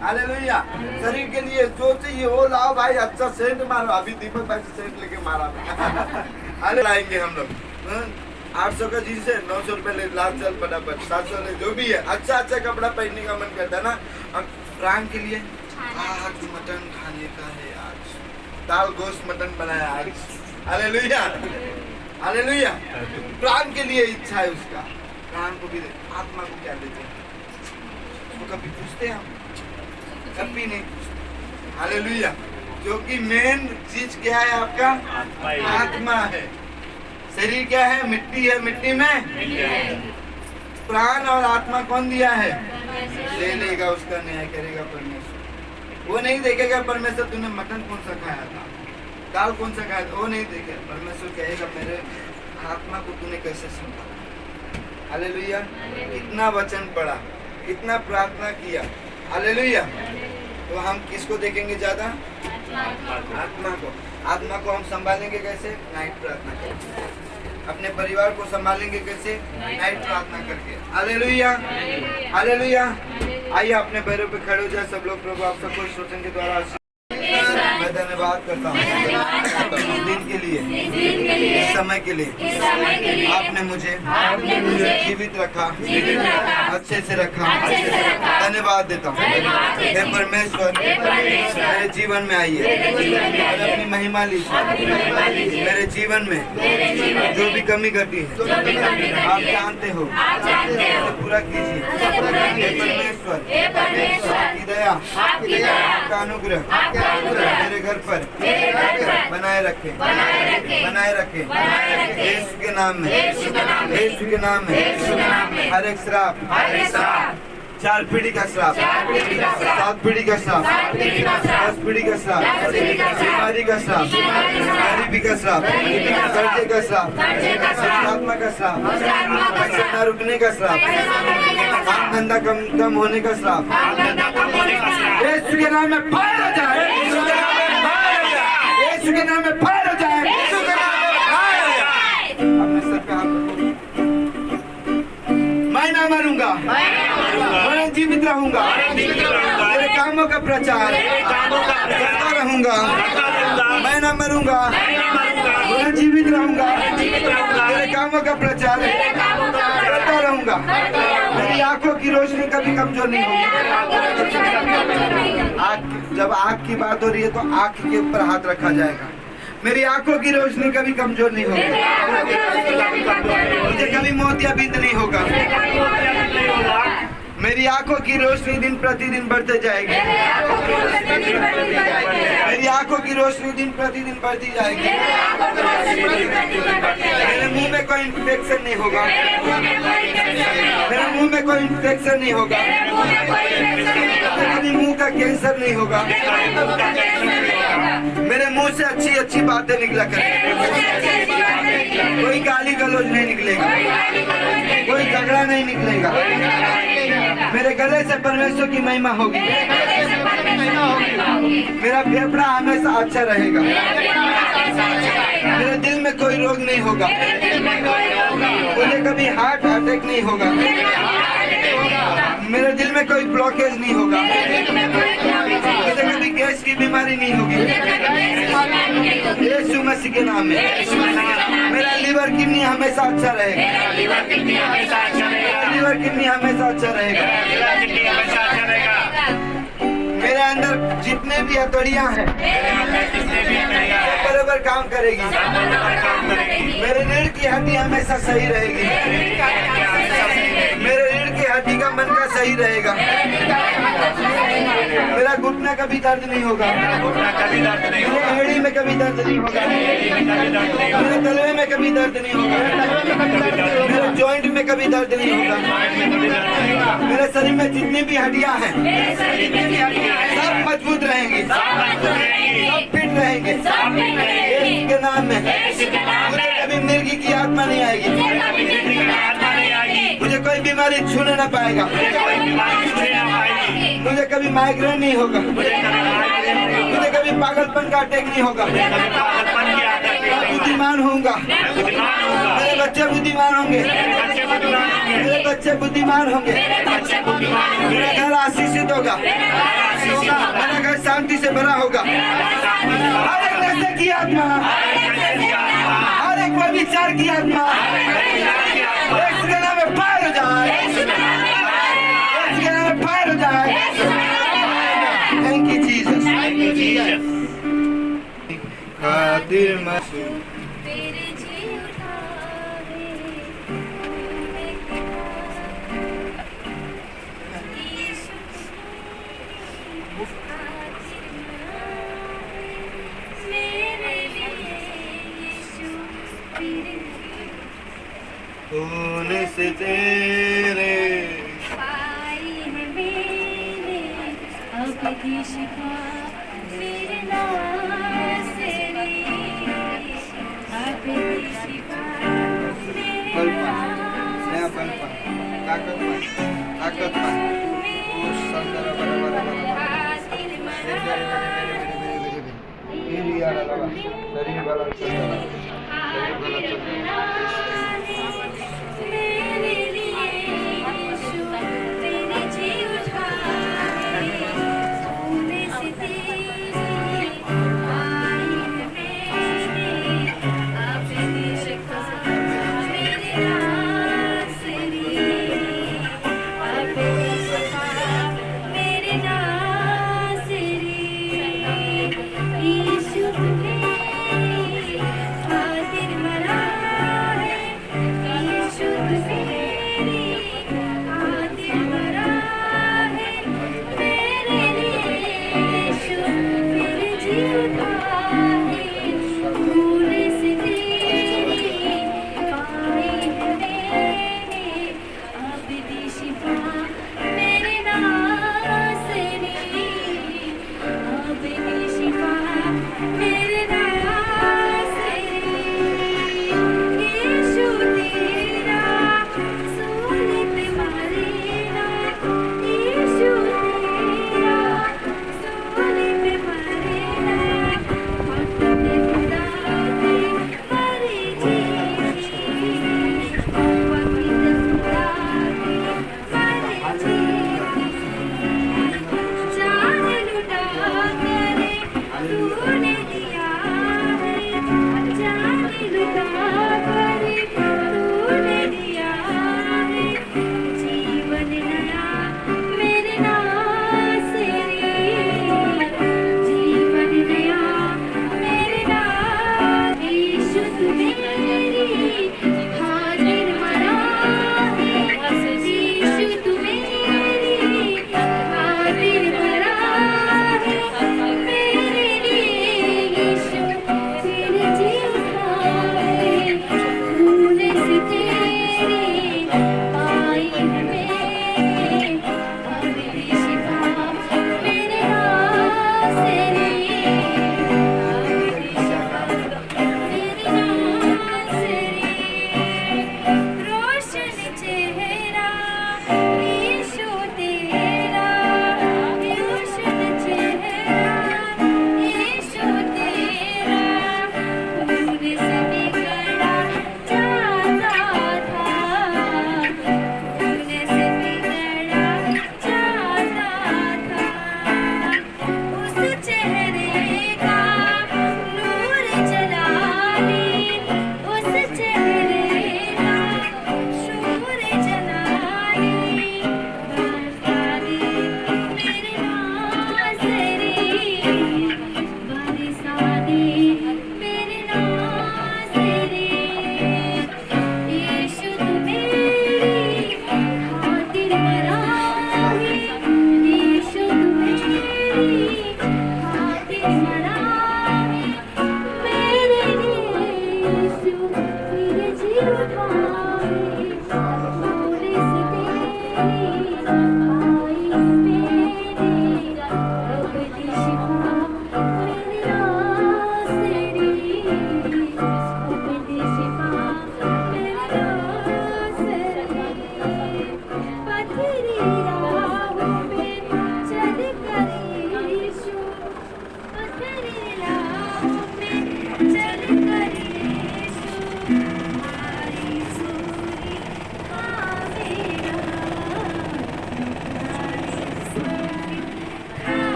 हालेलुया। शरीर के लिए जो चाहिए वो लाओ भाई, अच्छा सेंट मारो। अभी दीपक भाई से सेंट लेके मारा अरे लाएंगे हम लोग 800 का जींस है, 900 रुपए ले, लाल चल फटाफट, 700 ले, जो भी है अच्छा अच्छा कपड़ा पहनने का मन करता है ना। और प्राण के लिए आज मटन खाने का है, आज दाल गोश्त मटन बनाया आज। हालेलुया। हालेलुया। प्राण के लिए इच्छा है उसका, प्राण को भी दे। आत्मा को क्या देते हैं? उसको कभी पूछते हैं हम? कभी नहीं पूछते। हालेलुया। जो कि मेन चीज क्या है आपका? आत्मा है। शरीर क्या है? मिट्टी है, मिट्टी में प्राण और आत्मा कौन दिया है? ले लेगा, उसका न्याय करेगा परमेश्वर। वो नहीं देखेगा परमेश्वर तूने मटन कौन सा खाया था, दाल कौन सा खाया था, वो नहीं देखेगा। परमेश्वर कहेगा मेरे आत्मा को तूने कैसे संभाला। हालेलुया। कितना वचन पढ़ा, कितना प्रार्थना किया। हालेलुया। तो हम किसको देखेंगे ज्यादा? आत्मा को। आत्मा को हम संभालेंगे कैसे? नाइट प्रार्थना करके। अपने परिवार को संभालेंगे कैसे? नाइट प्रार्थना करके। हालेलुया। हालेलुया। आइए अपने पैरों पे खड़े हो जाए सब लोग। प्रभु आप सबको इस वचन के द्वारा मैं धन्यवाद करता हूँ इस दिन के लिए, इस समय के लिए आपने मुझे जीवित रखा, अच्छे से रखा। धन्यवाद देता हूँ। हे परमेश्वर, मेरे जीवन में आइए और अपनी महिमा लीजिए। मेरे जीवन में जो भी कमी घटी है आप जानते हो, उसे पूरा कीजिए। हे परमेश्वर, आपकी दया, आपका अनुग्रह मेरे घर पर बनाए रखे, बनाए रखे। यीशु के नाम में, यीशु के नाम में हर एक श्राप, 4 पीढ़ी का श्राप, 7 पीढ़ी का श्राप, 10 पीढ़ी का श्राप, बीमारी का श्राप, गरीबी का श्राप, कर्जे का श्राप, आत्मा का श्राप, पैसा न रुकने का श्राप, काम धंधा कम होने का श्राप, यीशु के नाम में फायर हो जाए, यीशु के नाम में फायर हो जाए। अपने सर पे हाथ रखो। मैं ना मरूंगा, मैं जीवित रहूंगा। मेरे कामों का प्रचार करता रहूंगा। मैं ना मरूंगा, मैं जीवित रहूंगा। मेरे कामों का प्रचार करता रहूंगा। मेरी आंखों की रोशनी कभी कमजोर नहीं होगी। जब आँख की बात हो रही है तो आँख के ऊपर हाथ रखा जाएगा। मेरी आंखों की रोशनी कभी कमजोर नहीं होगी। मुझे कभी मोतियाबिंद नहीं होगा। मेरी आंखों की रोशनी दिन प्रतिदिन बढ़ते जाएगी। मेरी आंखों की रोशनी दिन प्रतिदिन बढ़ती जाएगी। मेरे मुंह में कोई इन्फेक्शन नहीं होगा। मेरे मुंह में कोई इन्फेक्शन नहीं होगा। मेरे मुंह का कैंसर नहीं होगा। मेरे मुंह से अच्छी अच्छी बातें निकला करेंगी। कोई गाली गलौज नहीं निकलेगा, कोई झगड़ा नहीं निकलेगा। मेरे गले से परमेश्वर की महिमा होगी। मेरा फेफड़ा हमेशा अच्छा रहेगा। मेरे दिल में कोई रोग नहीं होगा। मुझे कभी हार्ट अटैक नहीं होगा। मेरे दिल में कोई ब्लॉकेज नहीं होगा। मुझे कभी गैस की बीमारी नहीं होगी। यीशु मसीह के नाम में मेरा लीवर किडनी हमेशा अच्छा रहेगा। लीवर किडनी हमेशा अच्छा रहेगा। मेरे अंदर जितने भी हथौड़ियां हैं बराबर काम करेगी। मेरे रीढ़ की हड्डी हमेशा सही रहेगी। मेरे रीढ़ की हड्डी का मन का सही रहेगा। मेरा घुटना कभी दर्द नहीं होगा। मेरे एड़ी में कभी दर्द नहीं होगा। मेरे तलवे में कभी दर्द नहीं होगा। मेरे जॉइंट में कभी दर्द नहीं होगा। मेरे शरीर में जितनी भी हड्डियां हैं सब मजबूत रहेंगी, सब फिट रहेंगे। यीशु के नाम में मुझे कभी मिर्गी की आत्मा नहीं आएगी। मुझे कोई बीमारी छूने ना पाएगा। मुझे कभी माइग्रेन नहीं होगा। मुझे कभी पागलपन का अटैक नहीं होगा। बुद्धिमान होऊंगा। मेरे बच्चे बुद्धिमान होंगे। मेरे बच्चे बुद्धिमान होंगे। मेरा घर आशीषित होगा। मेरा घर शांति से भरा होगा। हर एक नशे की आत्मा, हर एक व्यभिचार की आत्मा यीशु के नाम में फायर हो जाए। यीशु के नाम में फायर हो जाए। Thank you Jesus. खातिर मसूम खून से तेरे पाई है मैंने अब की शिफा मेरे नाम से ली। अब की शिफा मेरे नाम ताकतवर उस संदर शरीर वाला मेरे लिए यीशु तेरे जी उठाए, सोने से तेरे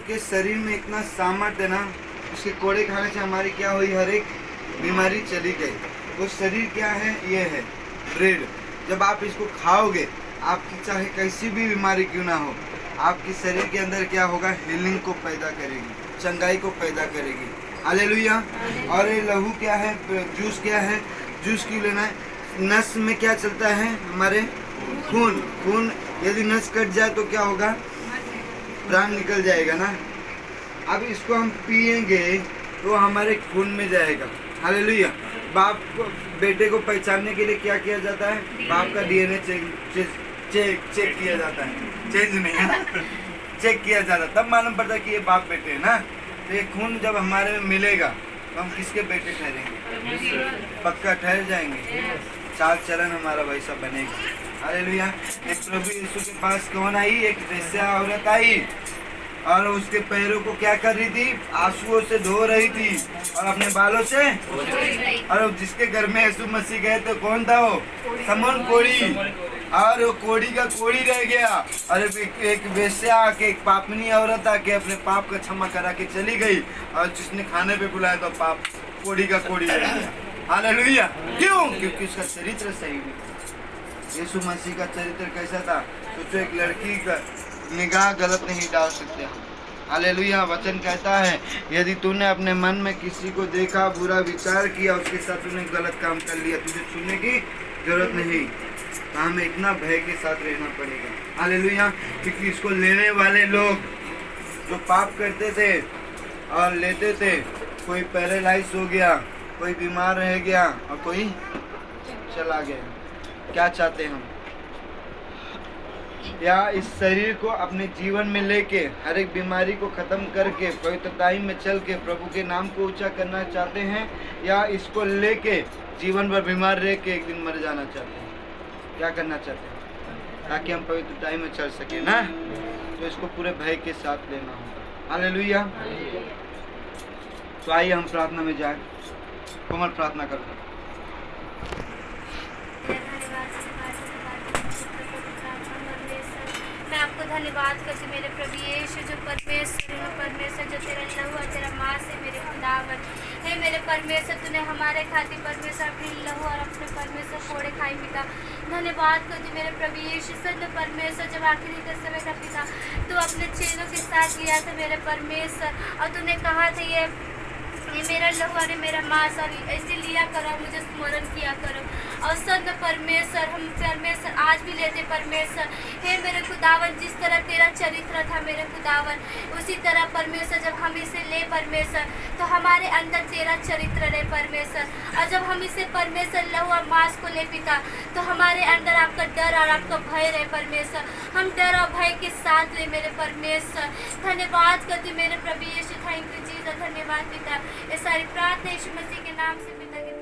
के शरीर में इतना सामर्थ्य है ना, उसके कोड़े खाने से हमारी क्या हुई, हर एक बीमारी चली गई। वो शरीर क्या है, ये है ब्रेड। जब आप इसको खाओगे, आपकी चाहे कैसी भी बीमारी क्यों ना हो, आपके शरीर के अंदर क्या होगा, हीलिंग को पैदा करेगी, चंगाई को पैदा करेगी। हालेलुया। और ये लहू क्या है, जूस क्या है, जूस क्यों लेना है, नस में क्या चलता है, हमारे खून। खून यदि नस कट जाए तो क्या होगा, प्राण निकल जाएगा ना। अब इसको हम पिएंगे तो हमारे खून में जाएगा। हालेलुया। बाप को बेटे को पहचानने के लिए क्या किया जाता है? बाप का डीएनए चेक किया जाता है, चेंज नहीं है ना, चेक किया जाता है, तब मालूम पड़ता है कि ये बाप बेटे है ना। तो ये खून जब हमारे में मिलेगा तो हम किसके बेटे ठहरेंगे? पक्का ठहर जाएंगे। चाल चलन हमारा वैसा बनेगा। हालेलुया। एक प्रभु यीशु के पास कौन आई? एक वेश्या औरत आई और उसके पैरों को क्या कर रही थी? आंसुओं से धो रही थी और अपने बालों से। और जिसके घर में यीशु मसीह गए तो कौन था वो? समौन कोढ़ी। और वो कोढ़ी का कोढ़ी रह गया और एक वेश्या आके, एक पापनी औरत आके अपने पाप का क्षमा करा के चली गई और जिसने खाने पे बुलाया तो पाप कोढ़ी का कोढ़ी रह गया। हालेलुया। क्यों? क्योंकि उसका चरित्र सही नहीं। यीशु मसीह का चरित्र कैसा था? सोचो, एक लड़की का निगाह गलत नहीं डाल सकते। हालेलुया। वचन कहता है यदि तूने अपने मन में किसी को देखा, बुरा विचार किया, उसके साथ तूने गलत काम कर लिया, तुझे छूने की जरूरत नहीं। तो हमें इतना भय के साथ रहना पड़ेगा। हालेलुया। क्योंकि इसको लेने वाले लोग जो पाप करते थे और लेते थे, कोई पैरालाइज हो गया, कोई बीमार रह गया और कोई चला गया। क्या चाहते हम? या इस शरीर को अपने जीवन में लेके हर एक बीमारी को खत्म करके पवित्रताई में चल के प्रभु के नाम को ऊंचा करना चाहते हैं, या इसको लेके जीवन भर बीमार रह के एक दिन मर जाना चाहते हैं? क्या करना चाहते हैं? ताकि हम पवित्रताई में चल सके ना। तो इसको पूरे भय के साथ लेना होगा। हालेलुया। तो आइए हम प्रार्थना में जाए। कोमल प्रार्थना करो। मैं आपको धन्यवाद करती मेरे प्रभु यीशु, जो परमेश्वर जो तेरा लहू और तेरा मांस है मेरे खुदावन है। मेरे परमेश्वर तूने हमारे खातिर परमेश्वर अपने लहू और अपने परमेश्वर कोड़े खाई पिता। धन्यवाद करती मेरे प्रभु यीशु सत्य परमेश्वर, जब आखिरी का समय था पिता तू अपने चेलों के साथ लिया था मेरे परमेश्वर, और तूने कहा था ये मेरा लहू और मेरा मांस, और ऐसे लिया करो, मुझे स्मरण किया करो। और सत्य परमेश्वर, हम परमेश्वर आज भी लेते परमेश्वर हे मेरे खुदावन, जिस तरह तेरा चरित्र था मेरे खुदावन, उसी तरह परमेश्वर जब हम इसे ले परमेश्वर तो हमारे अंदर तेरा चरित्र रहे परमेश्वर। और जब हम इसे परमेश्वर लहू और मांस को ले पिता तो हमारे अंदर आपका डर और आपका भय रहे परमेश्वर। हम डर और भय के साथ ले मेरे परमेश्वर। धन्यवाद करती मेरे प्रभु यीशु, थैंक यू जीसस। धन्यवाद पिता। ये सारी प्रार्थना यीशु मसीह के नाम से पिता के